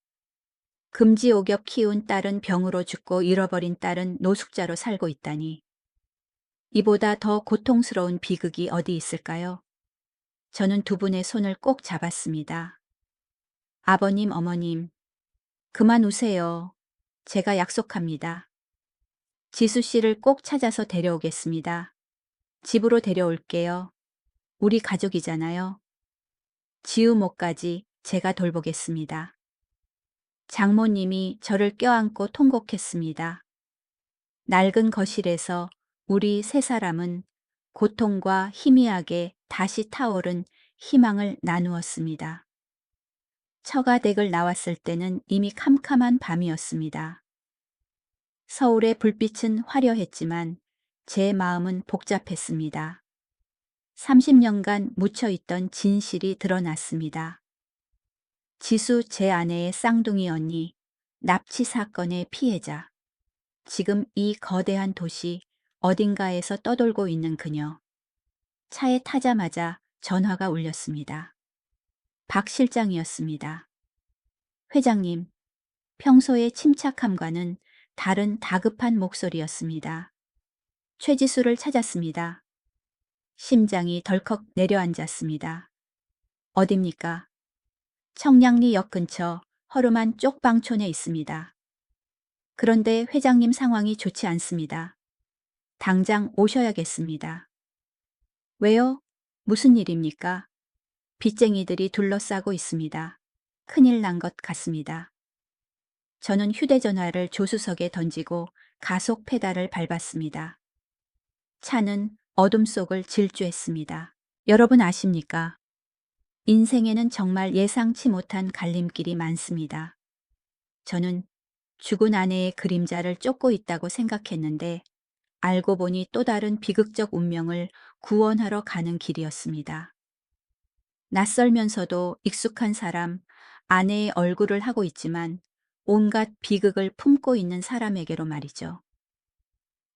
금지옥엽 키운 딸은 병으로 죽고 잃어버린 딸은 노숙자로 살고 있다니. 이보다 더 고통스러운 비극이 어디 있을까요? 저는 두 분의 손을 꼭 잡았습니다. 아버님, 어머님, 그만 우세요. 제가 약속합니다. 지수 씨를 꼭 찾아서 데려오겠습니다. 집으로 데려올게요. 우리 가족이잖아요. 지우 목까지 제가 돌보겠습니다. 장모님이 저를 껴안고 통곡했습니다. 낡은 거실에서 우리 세 사람은 고통과 희미하게 다시 타오른 희망을 나누었습니다. 처가댁을 나왔을 때는 이미 캄캄한 밤이었습니다. 서울의 불빛은 화려했지만 제 마음은 복잡했습니다. 30년간 묻혀있던 진실이 드러났습니다. 지수 제 아내의 쌍둥이 언니, 납치 사건의 피해자. 지금 이 거대한 도시 어딘가에서 떠돌고 있는 그녀. 차에 타자마자 전화가 울렸습니다. 박 실장이었습니다. 회장님, 평소의 침착함과는 다른 다급한 목소리였습니다. 최지수를 찾았습니다. 심장이 덜컥 내려앉았습니다. 어딥니까? 청량리 역 근처 허름한 쪽방촌에 있습니다. 그런데 회장님 상황이 좋지 않습니다. 당장 오셔야겠습니다. 왜요? 무슨 일입니까? 빚쟁이들이 둘러싸고 있습니다. 큰일 난 것 같습니다. 저는 휴대전화를 조수석에 던지고 가속 페달을 밟았습니다. 차는 어둠 속을 질주했습니다. 여러분 아십니까? 인생에는 정말 예상치 못한 갈림길이 많습니다. 저는 죽은 아내의 그림자를 쫓고 있다고 생각했는데 알고 보니 또 다른 비극적 운명을 구원하러 가는 길이었습니다. 낯설면서도 익숙한 사람, 아내의 얼굴을 하고 있지만 온갖 비극을 품고 있는 사람에게로 말이죠.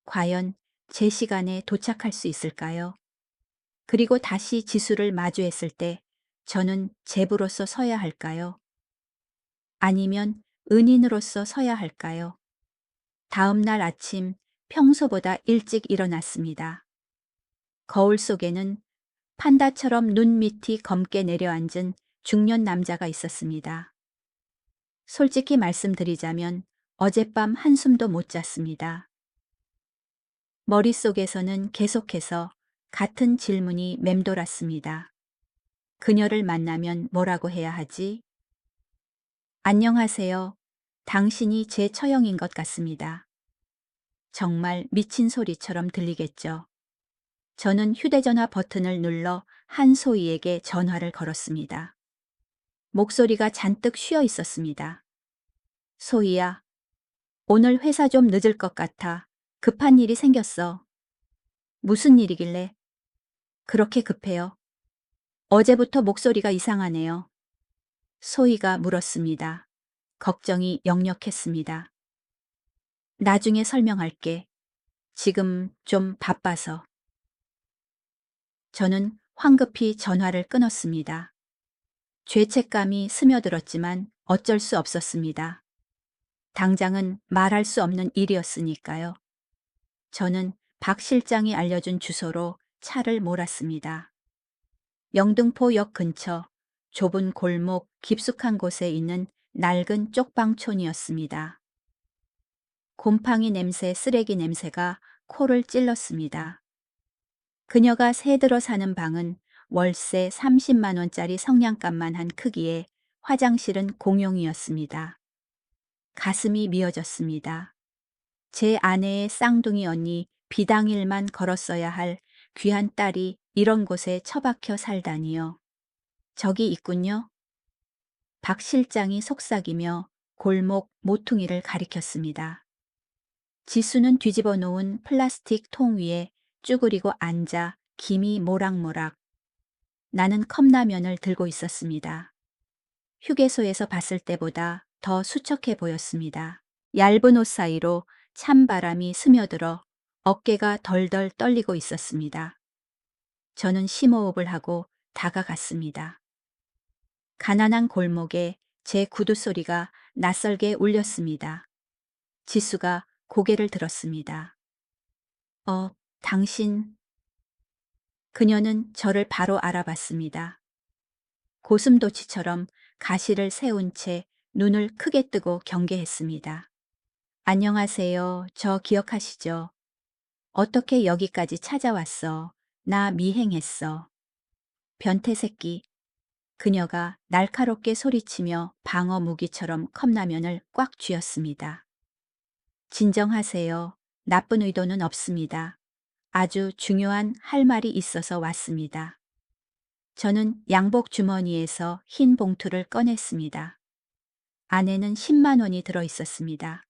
과연 제 시간에 도착할 수 있을까요? 그리고 다시 지수를 마주했을 때 저는 제부로서 서야 할까요? 아니면 은인으로서 서야 할까요? 다음 날 아침 평소보다 일찍 일어났습니다. 거울 속에는 판다처럼 눈 밑이 검게 내려앉은 중년 남자가 있었습니다. 솔직히 말씀드리자면 어젯밤 한숨도 못 잤습니다. 머릿속에서는 계속해서 같은 질문이 맴돌았습니다. 그녀를 만나면 뭐라고 해야 하지? 안녕하세요. 당신이 제 처형인 것 같습니다. 정말 미친 소리처럼 들리겠죠. 저는 휴대전화 버튼을 눌러 한소희에게 전화를 걸었습니다. 목소리가 잔뜩 쉬어 있었습니다. 소희야, 오늘 회사 좀 늦을 것 같아. 급한 일이 생겼어. 무슨 일이길래? 그렇게 급해요. 어제부터 목소리가 이상하네요. 소희가 물었습니다. 걱정이 역력했습니다. 나중에 설명할게. 지금 좀 바빠서. 저는 황급히 전화를 끊었습니다. 죄책감이 스며들었지만 어쩔 수 없었습니다. 당장은 말할 수 없는 일이었으니까요. 저는 박 실장이 알려준 주소로 차를 몰았습니다. 영등포역 근처 좁은 골목 깊숙한 곳에 있는 낡은 쪽방촌이었습니다. 곰팡이 냄새, 쓰레기 냄새가 코를 찔렀습니다. 그녀가 새들어 사는 방은 월세 30만 원짜리 성냥갑만 한 크기에 화장실은 공용이었습니다. 가슴이 미어졌습니다. 제 아내의 쌍둥이 언니 비당일만 걸었어야 할 귀한 딸이 이런 곳에 처박혀 살다니요. 저기 있군요. 박 실장이 속삭이며 골목 모퉁이를 가리켰습니다. 지수는 뒤집어 놓은 플라스틱 통 위에 쭈그리고 앉아 김이 모락모락. 나는 컵라면을 들고 있었습니다. 휴게소에서 봤을 때보다 더 수척해 보였습니다. 얇은 옷 사이로 찬바람이 스며들어 어깨가 덜덜 떨리고 있었습니다. 저는 심호흡을 하고 다가갔습니다. 가난한 골목에 제 구두 소리가 낯설게 울렸습니다. 지수가 고개를 들었습니다. 당신. 그녀는 저를 바로 알아봤습니다. 고슴도치처럼 가시를 세운 채 눈을 크게 뜨고 경계했습니다. 안녕하세요. 저 기억하시죠? 어떻게 여기까지 찾아왔어? 나 미행했어. 변태 새끼. 그녀가 날카롭게 소리치며 방어 무기처럼 컵라면을 꽉 쥐었습니다. 진정하세요. 나쁜 의도는 없습니다. 아주 중요한 할 말이 있어서 왔습니다. 저는 양복 주머니에서 흰 봉투를 꺼냈습니다. 안에는 10만 원이 들어 있었습니다.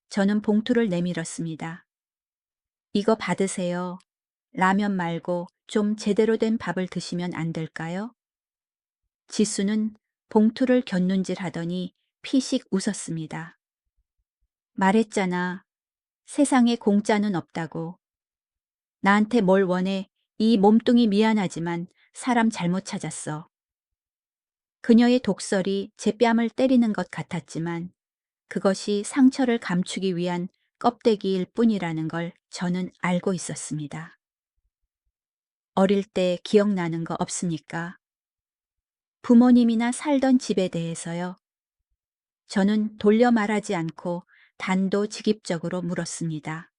저는 봉투를 내밀었습니다. 이거 받으세요. 라면 말고 좀 제대로 된 밥을 드시면 안 될까요? 지수는 봉투를 곁눈질 하더니 피식 웃었습니다. 말했잖아. 세상에 공짜는 없다고. 나한테 뭘 원해? 이 몸뚱이 미안하지만 사람 잘못 찾았어. 그녀의 독설이 제 뺨을 때리는 것 같았지만 그것이 상처를 감추기 위한 껍데기일 뿐이라는 걸 저는 알고 있었습니다. 어릴 때 기억나는 거 없습니까? 부모님이나 살던 집에 대해서요. 저는 돌려 말하지 않고 단도직입적으로 물었습니다.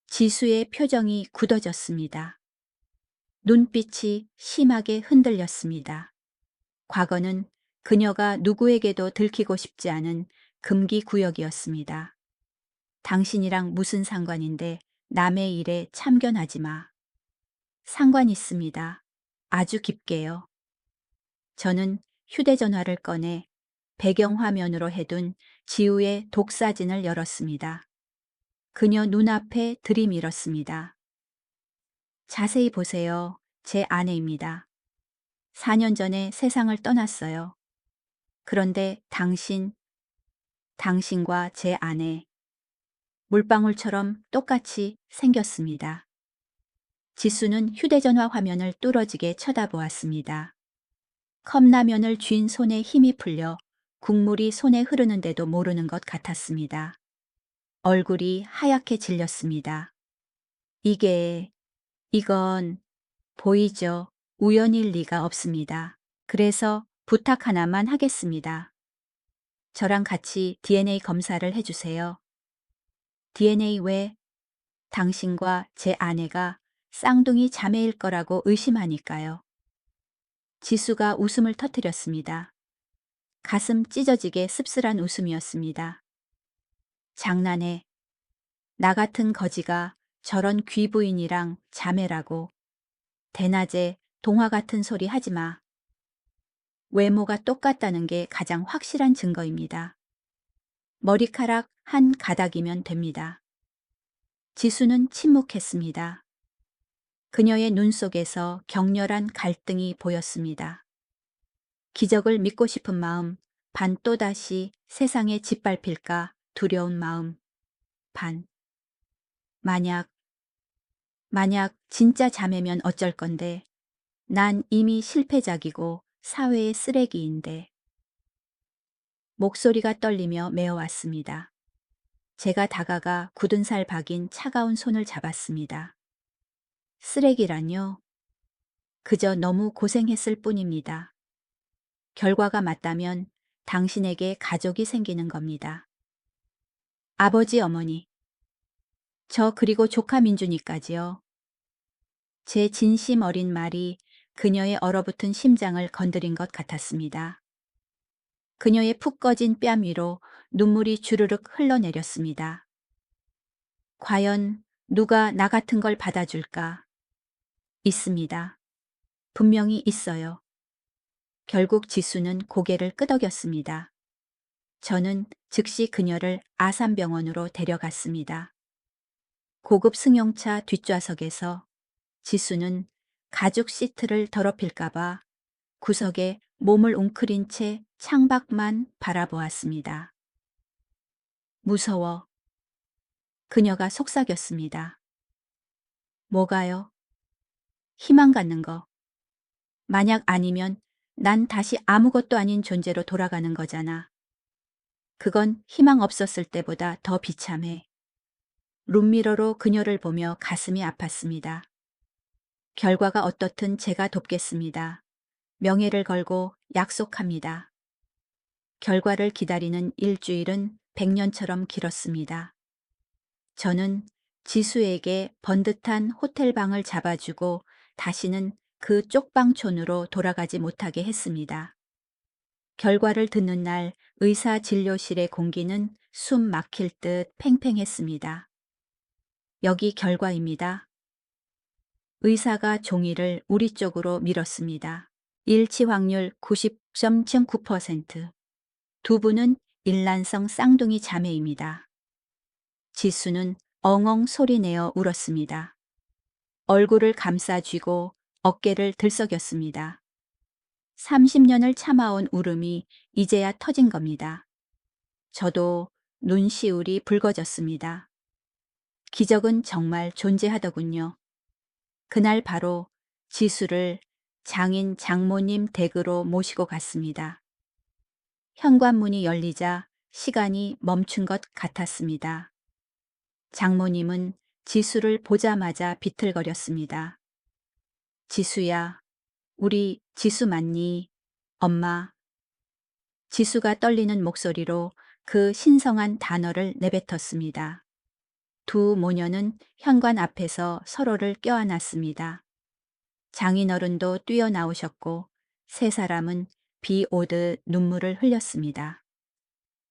지수의 표정이 굳어졌습니다. 눈빛이 심하게 흔들렸습니다. 과거는 그녀가 누구에게도 들키고 싶지 않은 금기 구역이었습니다. 당신이랑 무슨 상관인데 남의 일에 참견하지 마. 상관 있습니다. 아주 깊게요. 저는 휴대전화를 꺼내 배경화면으로 해둔 지우의 독사진을 열었습니다. 그녀 눈앞에 들이밀었습니다. 자세히 보세요. 제 아내입니다. 4년 전에 세상을 떠났어요. 그런데 당신과 제 아내, 물방울처럼 똑같이 생겼습니다. 지수는 휴대전화 화면을 뚫어지게 쳐다보았습니다. 컵라면을 쥔 손에 힘이 풀려 국물이 손에 흐르는데도 모르는 것 같았습니다. 얼굴이 하얗게 질렸습니다. 이건 보이죠? 우연일 리가 없습니다. 그래서 부탁 하나만 하겠습니다. 저랑 같이 DNA 검사를 해주세요. DNA 왜? 당신과 제 아내가 쌍둥이 자매일 거라고 의심하니까요. 지수가 웃음을 터뜨렸습니다. 가슴 찢어지게 씁쓸한 웃음이었습니다. 장난해. 나 같은 거지가 저런 귀부인이랑 자매라고. 대낮에 동화 같은 소리 하지 마. 외모가 똑같다는 게 가장 확실한 증거입니다. 머리카락 한 가닥이면 됩니다. 지수는 침묵했습니다. 그녀의 눈 속에서 격렬한 갈등이 보였습니다. 기적을 믿고 싶은 마음, 반 또다시 세상에 짓밟힐까 두려운 마음, 반. 만약 만약 진짜 자매면 어쩔 건데. 난 이미 실패작이고 사회의 쓰레기인데. 목소리가 떨리며 메어왔습니다. 제가 다가가 굳은 살 박인 차가운 손을 잡았습니다. 쓰레기란요? 그저 너무 고생했을 뿐입니다. 결과가 맞다면 당신에게 가족이 생기는 겁니다. 아버지, 어머니. 저 그리고 조카 민준이까지요. 제 진심 어린 말이 그녀의 얼어붙은 심장을 건드린 것 같았습니다. 그녀의 푹 꺼진 뺨 위로 눈물이 주르륵 흘러내렸습니다. 과연 누가 나 같은 걸 받아줄까? 있습니다. 분명히 있어요. 결국 지수는 고개를 끄덕였습니다. 저는 즉시 그녀를 아산병원으로 데려갔습니다. 고급 승용차 뒷좌석에서 지수는 가죽 시트를 더럽힐까봐 구석에 몸을 웅크린 채 창밖만 바라보았습니다. 무서워. 그녀가 속삭였습니다. 뭐가요? 희망 갖는 거. 만약 아니면 난 다시 아무것도 아닌 존재로 돌아가는 거잖아. 그건 희망 없었을 때보다 더 비참해. 룸미러로 그녀를 보며 가슴이 아팠습니다. 결과가 어떻든 제가 돕겠습니다. 명예를 걸고 약속합니다. 결과를 기다리는 일주일은 100년처럼 길었습니다. 저는 지수에게 번듯한 호텔방을 잡아주고 다시는 그 쪽방촌으로 돌아가지 못하게 했습니다. 결과를 듣는 날 의사 진료실의 공기는 숨 막힐 듯 팽팽했습니다. 여기 결과입니다. 의사가 종이를 우리 쪽으로 밀었습니다. 일치 확률 90.9%. 두 분은 일란성 쌍둥이 자매입니다. 지수는 엉엉 소리내어 울었습니다. 얼굴을 감싸쥐고 어깨를 들썩였습니다. 30년을 참아온 울음이 이제야 터진 겁니다. 저도 눈시울이 붉어졌습니다. 기적은 정말 존재하더군요. 그날 바로 지수를 장인 장모님 댁으로 모시고 갔습니다. 현관문이 열리자 시간이 멈춘 것 같았습니다. 장모님은 지수를 보자마자 비틀거렸습니다. 지수야, 우리 지수 맞니? 엄마. 지수가 떨리는 목소리로 그 신성한 단어를 내뱉었습니다. 두 모녀는 현관 앞에서 서로를 껴안았습니다. 장인어른도 뛰어나오셨고 세 사람은 비 오듯 눈물을 흘렸습니다.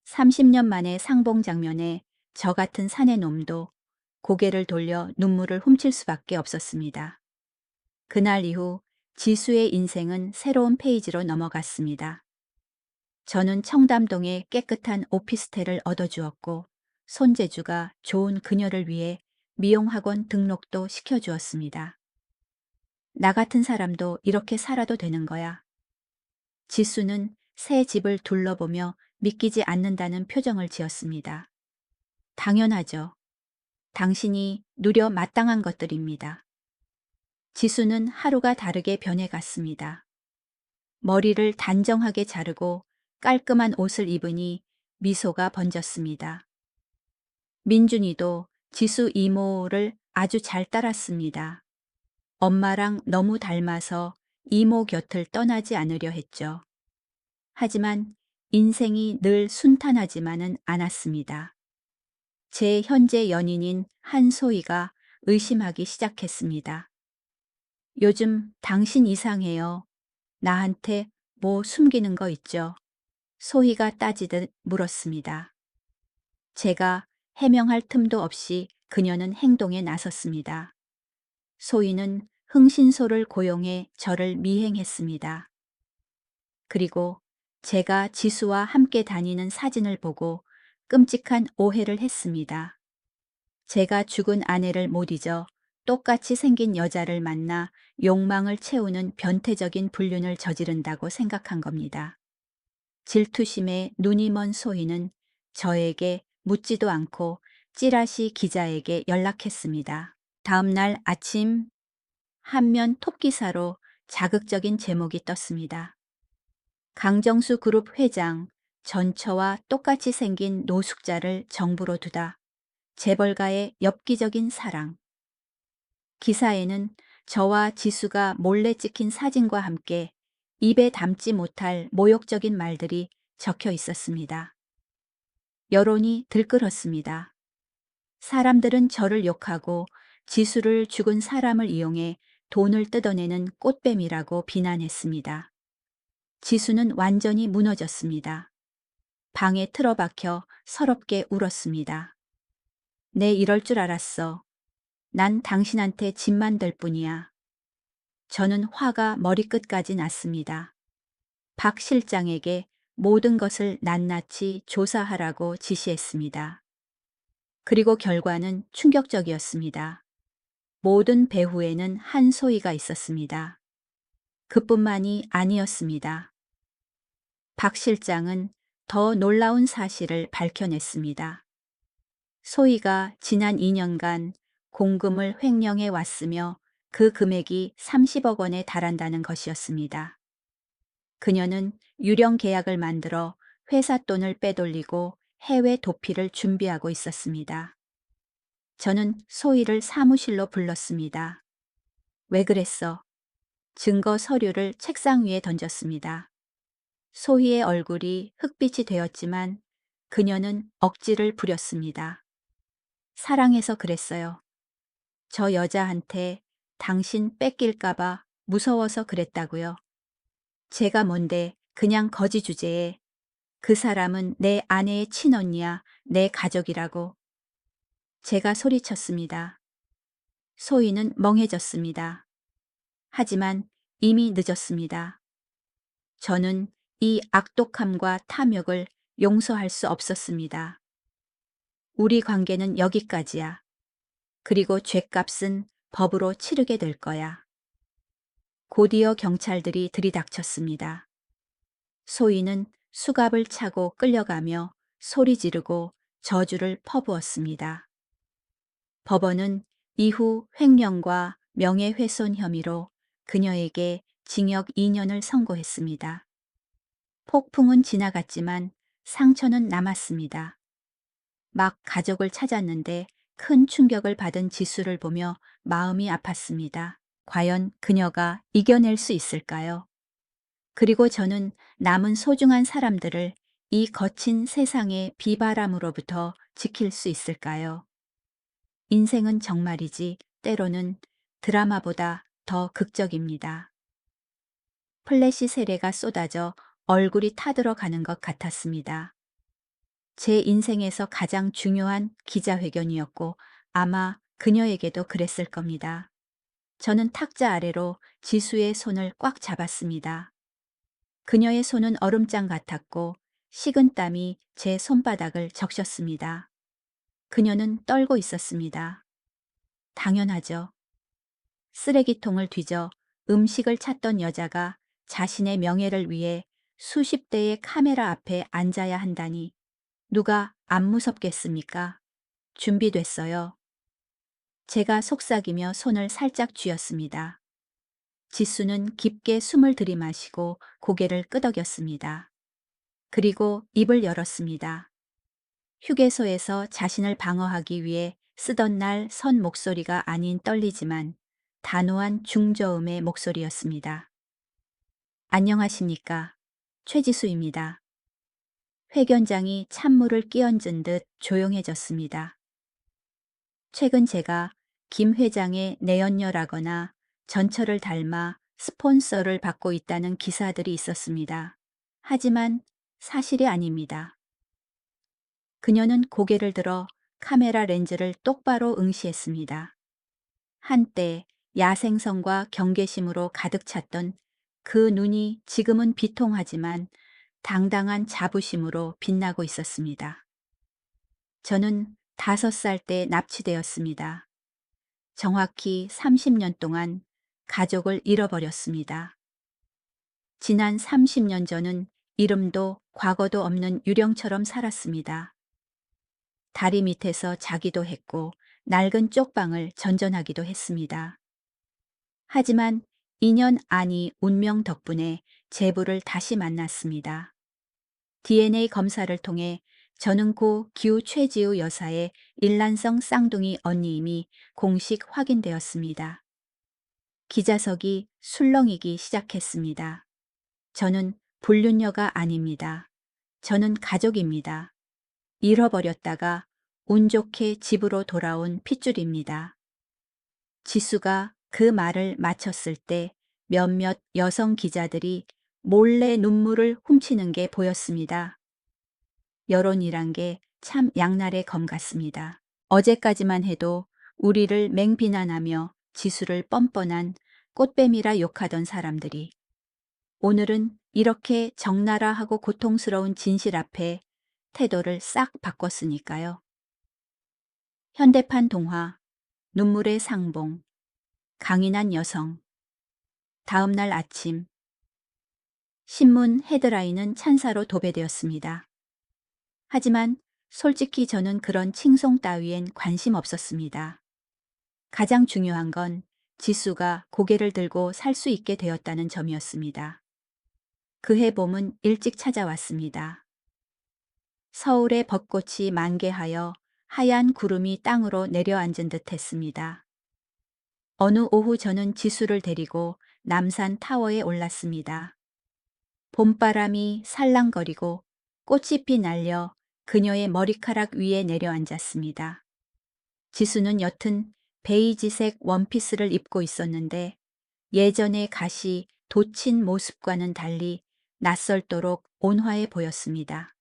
30년 만의 상봉 장면에 저 같은 사내 놈도 고개를 돌려 눈물을 훔칠 수밖에 없었습니다. 그날 이후 지수의 인생은 새로운 페이지로 넘어갔습니다. 저는 청담동의 깨끗한 오피스텔을 얻어주었고 손재주가 좋은 그녀를 위해 미용학원 등록도 시켜주었습니다. 나 같은 사람도 이렇게 살아도 되는 거야. 지수는 새 집을 둘러보며 믿기지 않는다는 표정을 지었습니다. 당연하죠. 당신이 누려 마땅한 것들입니다. 지수는 하루가 다르게 변해갔습니다. 머리를 단정하게 자르고 깔끔한 옷을 입으니 미소가 번졌습니다. 민준이도 지수 이모를 아주 잘 따랐습니다. 엄마랑 너무 닮아서 이모 곁을 떠나지 않으려 했죠. 하지만 인생이 늘 순탄하지만은 않았습니다. 제 현재 연인인 한소희가 의심하기 시작했습니다. 요즘 당신 이상해요. 나한테 뭐 숨기는 거 있죠? 소희가 따지듯 물었습니다. 제가 해명할 틈도 없이 그녀는 행동에 나섰습니다. 소희는 흥신소를 고용해 저를 미행했습니다. 그리고 제가 지수와 함께 다니는 사진을 보고 끔찍한 오해를 했습니다. 제가 죽은 아내를 못 잊어 똑같이 생긴 여자를 만나 욕망을 채우는 변태적인 불륜을 저지른다고 생각한 겁니다. 질투심에 눈이 먼 소희는 저에게 묻지도 않고 찌라시 기자에게 연락했습니다. 다음 날 아침 한면 톱기사로 자극적인 제목이 떴습니다. 강정수 그룹 회장, 전처와 똑같이 생긴 노숙자를 정부로 두다. 재벌가의 엽기적인 사랑. 기사에는 저와 지수가 몰래 찍힌 사진과 함께 입에 담지 못할 모욕적인 말들이 적혀 있었습니다. 여론이 들끓었습니다. 사람들은 저를 욕하고 지수를 죽은 사람을 이용해 돈을 뜯어내는 꽃뱀이라고 비난했습니다. 지수는 완전히 무너졌습니다. 방에 틀어박혀 서럽게 울었습니다. 내 이럴 줄 알았어. 난 당신한테 짐만 될 뿐이야. 저는 화가 머리끝까지 났습니다. 박 실장에게 모든 것을 낱낱이 조사하라고 지시했습니다. 그리고 결과는 충격적이었습니다. 모든 배후에는 한 소위가 있었습니다. 그뿐만이 아니었습니다. 박 실장은 더 놀라운 사실을 밝혀냈습니다. 소위가 지난 2년간 공금을 횡령해 왔으며 그 금액이 30억 원에 달한다는 것이었습니다. 그녀는 유령 계약을 만들어 회사 돈을 빼돌리고 해외 도피를 준비하고 있었습니다. 저는 소희를 사무실로 불렀습니다. 왜 그랬어? 증거 서류를 책상 위에 던졌습니다. 소희의 얼굴이 흑빛이 되었지만 그녀는 억지를 부렸습니다. 사랑해서 그랬어요. 저 여자한테 당신 뺏길까봐 무서워서 그랬다고요. 제가 뭔데 그냥 거지 주제에 그 사람은 내 아내의 친언니야, 내 가족이라고. 제가 소리쳤습니다. 소희는 멍해졌습니다. 하지만 이미 늦었습니다. 저는 이 악독함과 탐욕을 용서할 수 없었습니다. 우리 관계는 여기까지야. 그리고 죗값은 법으로 치르게 될 거야. 곧이어 경찰들이 들이닥쳤습니다. 소희는 수갑을 차고 끌려가며 소리 지르고 저주를 퍼부었습니다. 법원은 이후 횡령과 명예훼손 혐의로 그녀에게 징역 2년을 선고했습니다. 폭풍은 지나갔지만 상처는 남았습니다. 막 가족을 찾았는데 큰 충격을 받은 지수를 보며 마음이 아팠습니다. 과연 그녀가 이겨낼 수 있을까요? 그리고 저는 남은 소중한 사람들을 이 거친 세상의 비바람으로부터 지킬 수 있을까요? 인생은 정말이지 때로는 드라마보다 더 극적입니다. 플래시 세례가 쏟아져 얼굴이 타들어가는 것 같았습니다. 제 인생에서 가장 중요한 기자회견이었고 아마 그녀에게도 그랬을 겁니다. 저는 탁자 아래로 지수의 손을 꽉 잡았습니다. 그녀의 손은 얼음장 같았고 식은 땀이 제 손바닥을 적셨습니다. 그녀는 떨고 있었습니다. 당연하죠. 쓰레기통을 뒤져 음식을 찾던 여자가 자신의 명예를 위해 수십 대의 카메라 앞에 앉아야 한다니 누가 안 무섭겠습니까? 준비됐어요. 제가 속삭이며 손을 살짝 쥐었습니다. 지수는 깊게 숨을 들이마시고 고개를 끄덕였습니다. 그리고 입을 열었습니다. 휴게소에서 자신을 방어하기 위해 쓰던 날 선 목소리가 아닌 떨리지만 단호한 중저음의 목소리였습니다. 안녕하십니까. 최지수입니다. 회견장이 찬물을 끼얹은 듯 조용해졌습니다. 최근 제가 김 회장의 내연녀라거나 전처를 닮아 스폰서를 받고 있다는 기사들이 있었습니다. 하지만 사실이 아닙니다. 그녀는 고개를 들어 카메라 렌즈를 똑바로 응시했습니다. 한때 야생성과 경계심으로 가득 찼던 그 눈이 지금은 비통하지만 당당한 자부심으로 빛나고 있었습니다. 저는 5살 때 납치되었습니다. 정확히 30년 동안 가족을 잃어버렸습니다. 지난 30년 전은 이름도 과거도 없는 유령처럼 살았습니다. 다리 밑에서 자기도 했고 낡은 쪽방을 전전하기도 했습니다. 하지만 인연 아니 운명 덕분에 제부를 다시 만났습니다. DNA 검사를 통해 저는 고 기후 최지우 여사의 일란성 쌍둥이 언니임이 공식 확인되었습니다. 기자석이 술렁이기 시작했습니다. 저는 불륜녀가 아닙니다. 저는 가족입니다. 잃어버렸다가 운 좋게 집으로 돌아온 핏줄입니다. 지수가 그 말을 마쳤을 때 몇몇 여성 기자들이 몰래 눈물을 훔치는 게 보였습니다. 여론이란 게 참 양날의 검 같습니다. 어제까지만 해도 우리를 맹비난하며 지수를 뻔뻔한 꽃뱀이라 욕하던 사람들이 오늘은 이렇게 적나라하고 고통스러운 진실 앞에 태도를 싹 바꿨으니까요. 현대판 동화, 눈물의 상봉, 강인한 여성. 다음 날 아침, 신문 헤드라인은 찬사로 도배되었습니다. 하지만 솔직히 저는 그런 칭송 따위엔 관심 없었습니다. 가장 중요한 건 지수가 고개를 들고 살 수 있게 되었다는 점이었습니다. 그해 봄은 일찍 찾아왔습니다. 서울의 벚꽃이 만개하여 하얀 구름이 땅으로 내려앉은 듯 했습니다. 어느 오후 저는 지수를 데리고 남산 타워에 올랐습니다. 봄바람이 살랑거리고 꽃잎이 날려 그녀의 머리카락 위에 내려앉았습니다. 지수는 옅은 베이지색 원피스를 입고 있었는데 예전의 가시 돋친 모습과는 달리 낯설도록 온화해 보였습니다.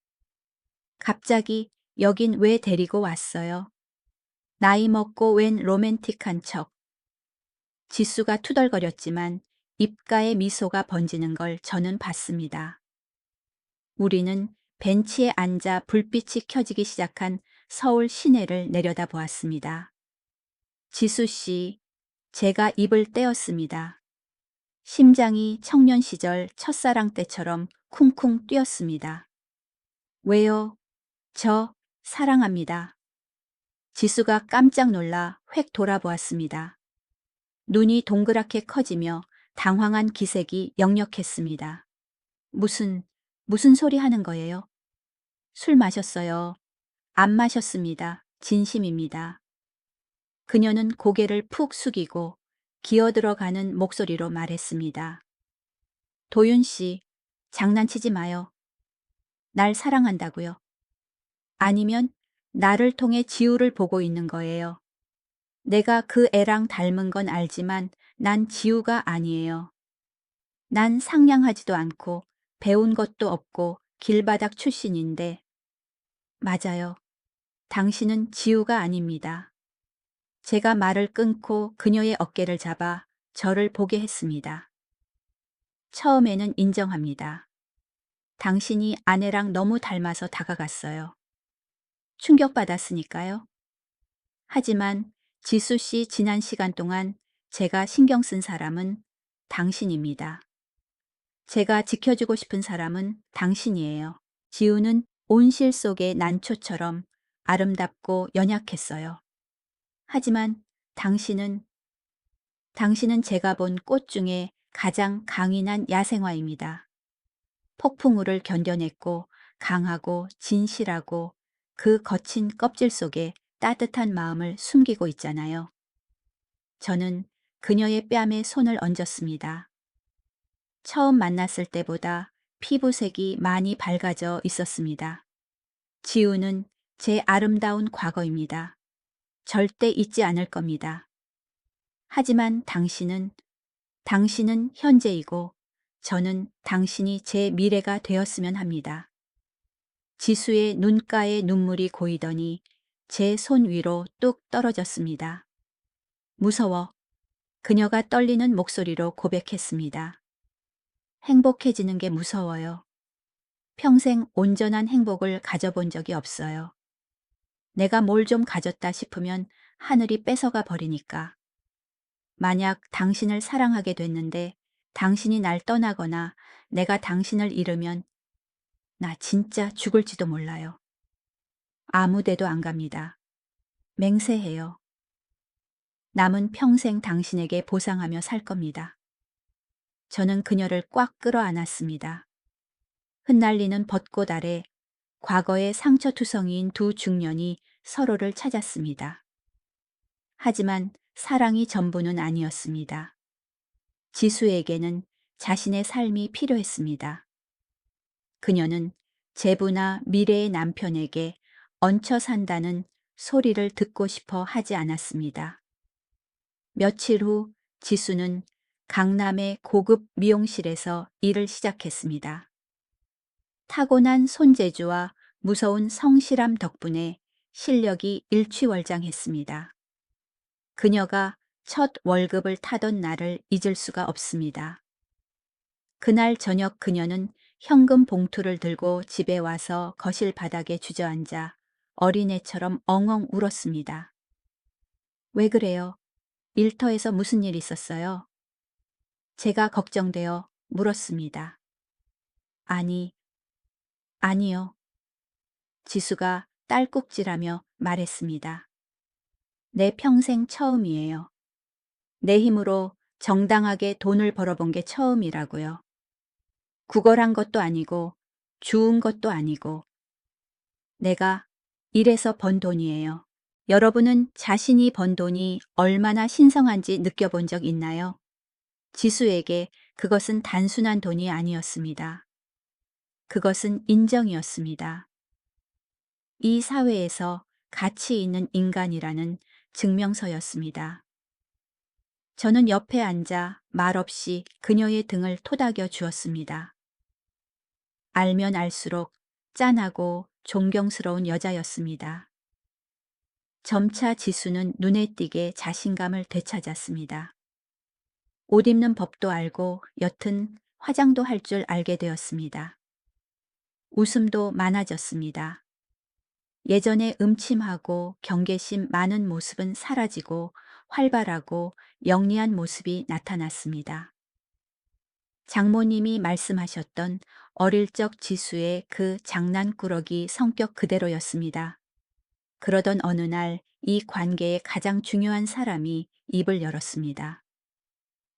갑자기 여긴 왜 데리고 왔어요? 나이 먹고 웬 로맨틱한 척. 지수가 투덜거렸지만 입가에 미소가 번지는 걸 저는 봤습니다. 우리는 벤치에 앉아 불빛이 켜지기 시작한 서울 시내를 내려다보았습니다. 지수 씨, 제가 입을 떼었습니다. 심장이 청년 시절 첫사랑 때처럼 쿵쿵 뛰었습니다. 왜요? 저 사랑합니다. 지수가 깜짝 놀라 획 돌아보았습니다. 눈이 동그랗게 커지며 당황한 기색이 역력했습니다. 무슨 소리 하는 거예요? 술 마셨어요. 안 마셨습니다. 진심입니다. 그녀는 고개를 푹 숙이고 기어들어가는 목소리로 말했습니다. 도윤 씨, 장난치지 마요. 날 사랑한다고요. 아니면 나를 통해 지우를 보고 있는 거예요. 내가 그 애랑 닮은 건 알지만 난 지우가 아니에요. 난 상냥하지도 않고 배운 것도 없고 길바닥 출신인데. 맞아요. 당신은 지우가 아닙니다. 제가 말을 끊고 그녀의 어깨를 잡아 저를 보게 했습니다. 처음에는 인정합니다. 당신이 아내랑 너무 닮아서 다가갔어요. 충격받았으니까요. 하지만 지수 씨 지난 시간 동안 제가 신경 쓴 사람은 당신입니다. 제가 지켜주고 싶은 사람은 당신이에요. 지우는 온실 속의 난초처럼 아름답고 연약했어요. 하지만 당신은 제가 본 꽃 중에 가장 강인한 야생화입니다. 폭풍우를 견뎌냈고 강하고 진실하고 그 거친 껍질 속에 따뜻한 마음을 숨기고 있잖아요. 저는 그녀의 뺨에 손을 얹었습니다. 처음 만났을 때보다 피부색이 많이 밝아져 있었습니다. 지우는 제 아름다운 과거입니다. 절대 잊지 않을 겁니다. 하지만 당신은 현재이고 저는 당신이 제 미래가 되었으면 합니다. 지수의 눈가에 눈물이 고이더니 제 손 위로 뚝 떨어졌습니다. 무서워. 그녀가 떨리는 목소리로 고백했습니다. 행복해지는 게 무서워요. 평생 온전한 행복을 가져본 적이 없어요. 내가 뭘 좀 가졌다 싶으면 하늘이 뺏어가 버리니까. 만약 당신을 사랑하게 됐는데 당신이 날 떠나거나 내가 당신을 잃으면 나 진짜 죽을지도 몰라요. 아무 데도 안 갑니다. 맹세해요. 남은 평생 당신에게 보상하며 살 겁니다. 저는 그녀를 꽉 끌어안았습니다. 흩날리는 벚꽃 아래 과거의 상처투성이인 두 중년이 서로를 찾았습니다. 하지만 사랑이 전부는 아니었습니다. 지수에게는 자신의 삶이 필요했습니다. 그녀는 제부나 미래의 남편에게 얹혀 산다는 소리를 듣고 싶어 하지 않았습니다. 며칠 후 지수는 강남의 고급 미용실에서 일을 시작했습니다. 타고난 손재주와 무서운 성실함 덕분에 실력이 일취월장했습니다. 그녀가 첫 월급을 타던 날을 잊을 수가 없습니다. 그날 저녁 그녀는 현금 봉투를 들고 집에 와서 거실 바닥에 주저앉아 어린애처럼 엉엉 울었습니다. 왜 그래요? 일터에서 무슨 일 있었어요? 제가 걱정되어 물었습니다. 아니, 아니요. 지수가 딸꾹질하며 말했습니다. 내 평생 처음이에요. 내 힘으로 정당하게 돈을 벌어본 게 처음이라고요. 구걸한 것도 아니고 주운 것도 아니고 내가 일해서 번 돈이에요. 여러분은 자신이 번 돈이 얼마나 신성한지 느껴본 적 있나요? 지수에게 그것은 단순한 돈이 아니었습니다. 그것은 인정이었습니다. 이 사회에서 가치 있는 인간이라는 증명서였습니다. 저는 옆에 앉아 말없이 그녀의 등을 토닥여 주었습니다. 알면 알수록 짠하고 존경스러운 여자였습니다. 점차 지수는 눈에 띄게 자신감을 되찾았습니다. 옷 입는 법도 알고 여튼 화장도 할 줄 알게 되었습니다. 웃음도 많아졌습니다. 예전에 음침하고 경계심 많은 모습은 사라지고 활발하고 영리한 모습이 나타났습니다. 장모님이 말씀하셨던 어릴 적 지수의 그 장난꾸러기 성격 그대로였습니다. 그러던 어느 날 이 관계의 가장 중요한 사람이 입을 열었습니다.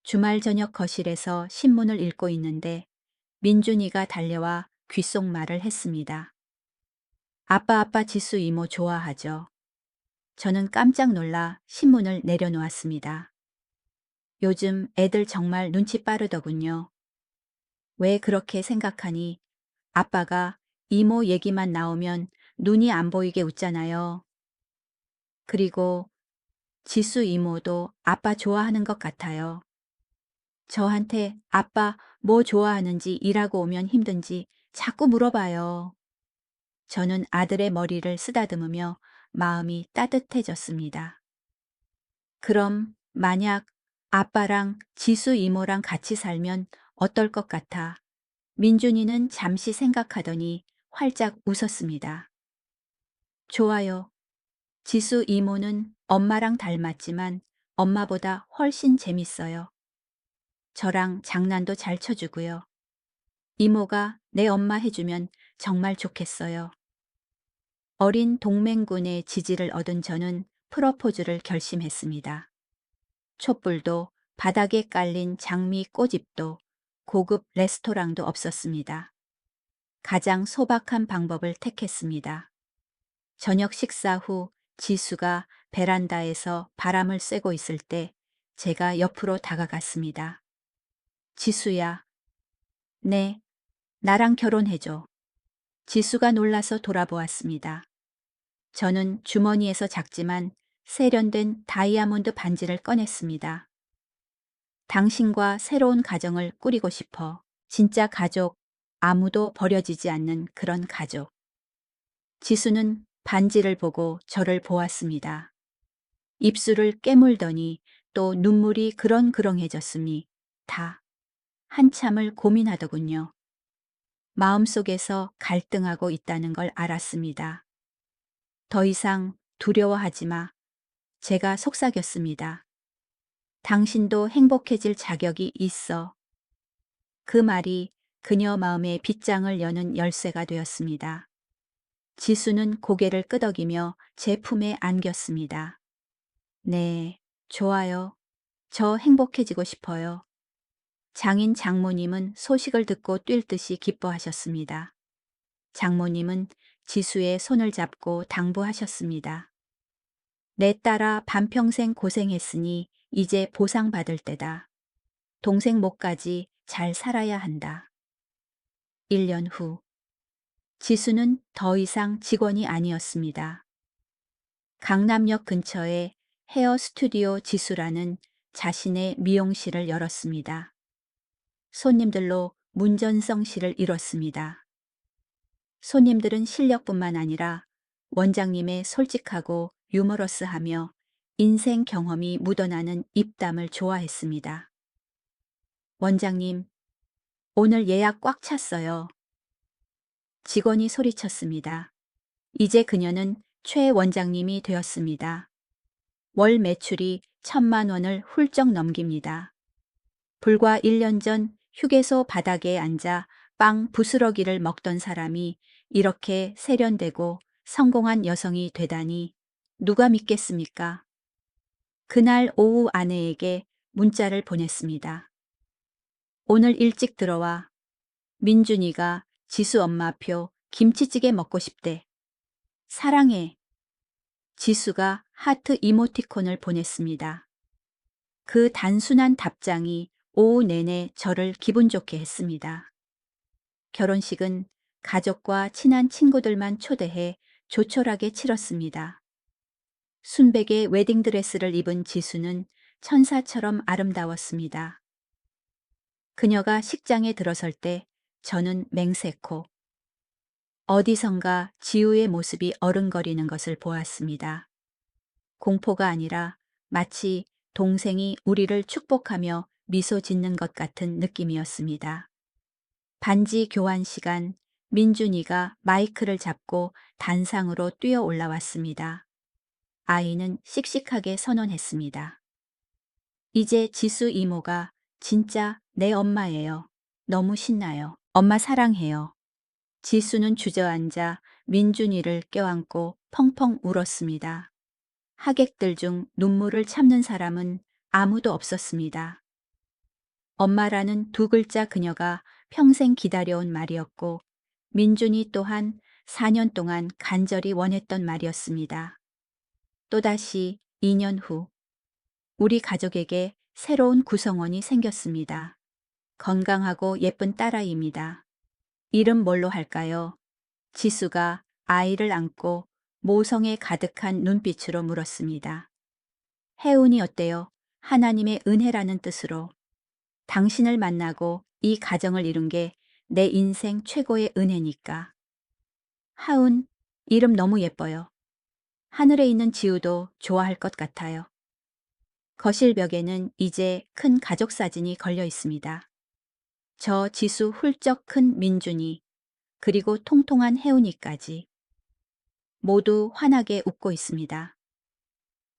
주말 저녁 거실에서 신문을 읽고 있는데 민준이가 달려와 귓속말을 했습니다. 아빠 지수 이모 좋아하죠. 저는 깜짝 놀라 신문을 내려놓았습니다. 요즘 애들 정말 눈치 빠르더군요. 왜 그렇게 생각하니? 아빠가 이모 얘기만 나오면 눈이 안 보이게 웃잖아요. 그리고 지수 이모도 아빠 좋아하는 것 같아요. 저한테 아빠 뭐 좋아하는지 일하고 오면 힘든지 자꾸 물어봐요. 저는 아들의 머리를 쓰다듬으며 마음이 따뜻해졌습니다. 그럼 만약 아빠랑 지수 이모랑 같이 살면 어떨 것 같아? 민준이는 잠시 생각하더니 활짝 웃었습니다. 좋아요. 지수 이모는 엄마랑 닮았지만 엄마보다 훨씬 재밌어요. 저랑 장난도 잘 쳐주고요. 이모가 내 엄마 해주면 정말 좋겠어요. 어린 동맹군의 지지를 얻은 저는 프러포즈를 결심했습니다. 촛불도 바닥에 깔린 장미 꽃잎도 고급 레스토랑도 없었습니다. 가장 소박한 방법을 택했습니다. 저녁 식사 후 지수가 베란다에서 바람을 쐬고 있을 때 제가 옆으로 다가갔습니다. 지수야. 네, 나랑 결혼해줘. 지수가 놀라서 돌아보았습니다. 저는 주머니에서 작지만 세련된 다이아몬드 반지를 꺼냈습니다. 당신과 새로운 가정을 꾸리고 싶어. 진짜 가족, 아무도 버려지지 않는 그런 가족. 지수는 반지를 보고 저를 보았습니다. 입술을 깨물더니 또 눈물이 그렁그렁해졌으니 다 한참을 고민하더군요. 마음속에서 갈등하고 있다는 걸 알았습니다. 더 이상 두려워하지 마. 제가 속삭였습니다. 당신도 행복해질 자격이 있어. 그 말이 그녀 마음의 빗장을 여는 열쇠가 되었습니다. 지수는 고개를 끄덕이며 제 품에 안겼습니다. 네, 좋아요. 저 행복해지고 싶어요. 장인 장모님은 소식을 듣고 뛸 듯이 기뻐하셨습니다. 장모님은 지수의 손을 잡고 당부하셨습니다. 내 딸아 반평생 고생했으니 이제 보상받을 때다. 동생 목까지 잘 살아야 한다. 1년 후, 지수는 더 이상 직원이 아니었습니다. 강남역 근처에 헤어 스튜디오 지수라는 자신의 미용실을 열었습니다. 손님들로 문전성시를 이뤘습니다. 손님들은 실력뿐만 아니라 원장님의 솔직하고 유머러스하며 인생 경험이 묻어나는 입담을 좋아했습니다. 원장님, 오늘 예약 꽉 찼어요. 직원이 소리쳤습니다. 이제 그녀는 최 원장님이 되었습니다. 월 매출이 1,000만 원을 훌쩍 넘깁니다. 불과 1년 전 휴게소 바닥에 앉아 빵 부스러기를 먹던 사람이 이렇게 세련되고 성공한 여성이 되다니 누가 믿겠습니까? 그날 오후 아내에게 문자를 보냈습니다. 오늘 일찍 들어와. 민준이가 지수 엄마표 김치찌개 먹고 싶대. 사랑해. 지수가 하트 이모티콘을 보냈습니다. 그 단순한 답장이 오후 내내 저를 기분 좋게 했습니다. 결혼식은 가족과 친한 친구들만 초대해 조촐하게 치렀습니다. 순백의 웨딩드레스를 입은 지수는 천사처럼 아름다웠습니다. 그녀가 식장에 들어설 때 저는 맹세코 어디선가 지우의 모습이 어른거리는 것을 보았습니다. 공포가 아니라 마치 동생이 우리를 축복하며 미소 짓는 것 같은 느낌이었습니다. 반지 교환 시간, 민준이가 마이크를 잡고 단상으로 뛰어 올라왔습니다. 아이는 씩씩하게 선언했습니다. 이제 지수 이모가 진짜 내 엄마예요. 너무 신나요. 엄마 사랑해요. 지수는 주저앉아 민준이를 껴안고 펑펑 울었습니다. 하객들 중 눈물을 참는 사람은 아무도 없었습니다. 엄마라는 두 글자 그녀가 평생 기다려온 말이었고 민준이 또한 4년 동안 간절히 원했던 말이었습니다. 또다시 2년 후 우리 가족에게 새로운 구성원이 생겼습니다. 건강하고 예쁜 딸아이입니다. 이름 뭘로 할까요? 지수가 아이를 안고 모성에 가득한 눈빛으로 물었습니다. 혜운이 어때요? 하나님의 은혜라는 뜻으로. 당신을 만나고 이 가정을 이룬 게 내 인생 최고의 은혜니까. 하운, 이름 너무 예뻐요. 하늘에 있는 지우도 좋아할 것 같아요. 거실 벽에는 이제 큰 가족 사진이 걸려 있습니다. 저 지수 훌쩍 큰 민준이, 그리고 통통한 혜운이까지. 모두 환하게 웃고 있습니다.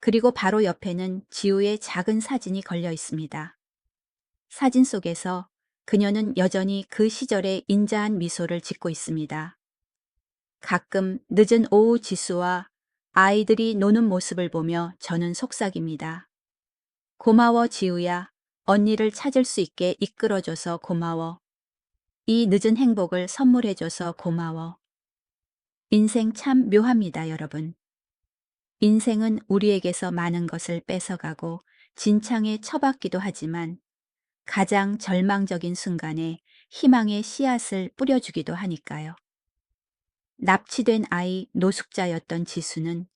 그리고 바로 옆에는 지우의 작은 사진이 걸려 있습니다. 사진 속에서 그녀는 여전히 그 시절의 인자한 미소를 짓고 있습니다. 가끔 늦은 오후 지수와 아이들이 노는 모습을 보며 저는 속삭입니다. 고마워 지우야. 언니를 찾을 수 있게 이끌어줘서 고마워. 이 늦은 행복을 선물해줘서 고마워. 인생 참 묘합니다, 여러분. 인생은 우리에게서 많은 것을 뺏어가고 진창에 처박기도 하지만 가장 절망적인 순간에 희망의 씨앗을 뿌려주기도 하니까요. 납치된 아이 노숙자였던 지수는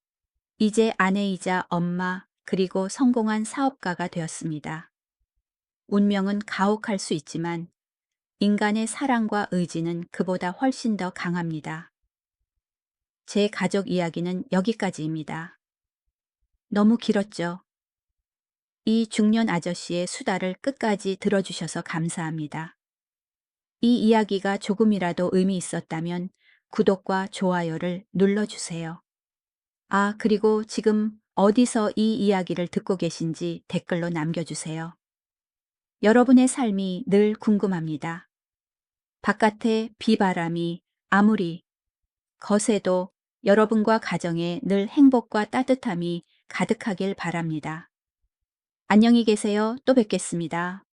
이제 아내이자 엄마 그리고 성공한 사업가가 되었습니다. 운명은 가혹할 수 있지만 인간의 사랑과 의지는 그보다 훨씬 더 강합니다. 제 가족 이야기는 여기까지입니다. 너무 길었죠? 이 중년 아저씨의 수다를 끝까지 들어주셔서 감사합니다. 이 이야기가 조금이라도 의미 있었다면 구독과 좋아요를 눌러주세요. 아, 그리고 지금 어디서 이 이야기를 듣고 계신지 댓글로 남겨주세요. 여러분의 삶이 늘 궁금합니다. 바깥의 비바람이 아무리 거세도 여러분과 가정에 늘 행복과 따뜻함이 가득하길 바랍니다. 안녕히 계세요. 또 뵙겠습니다.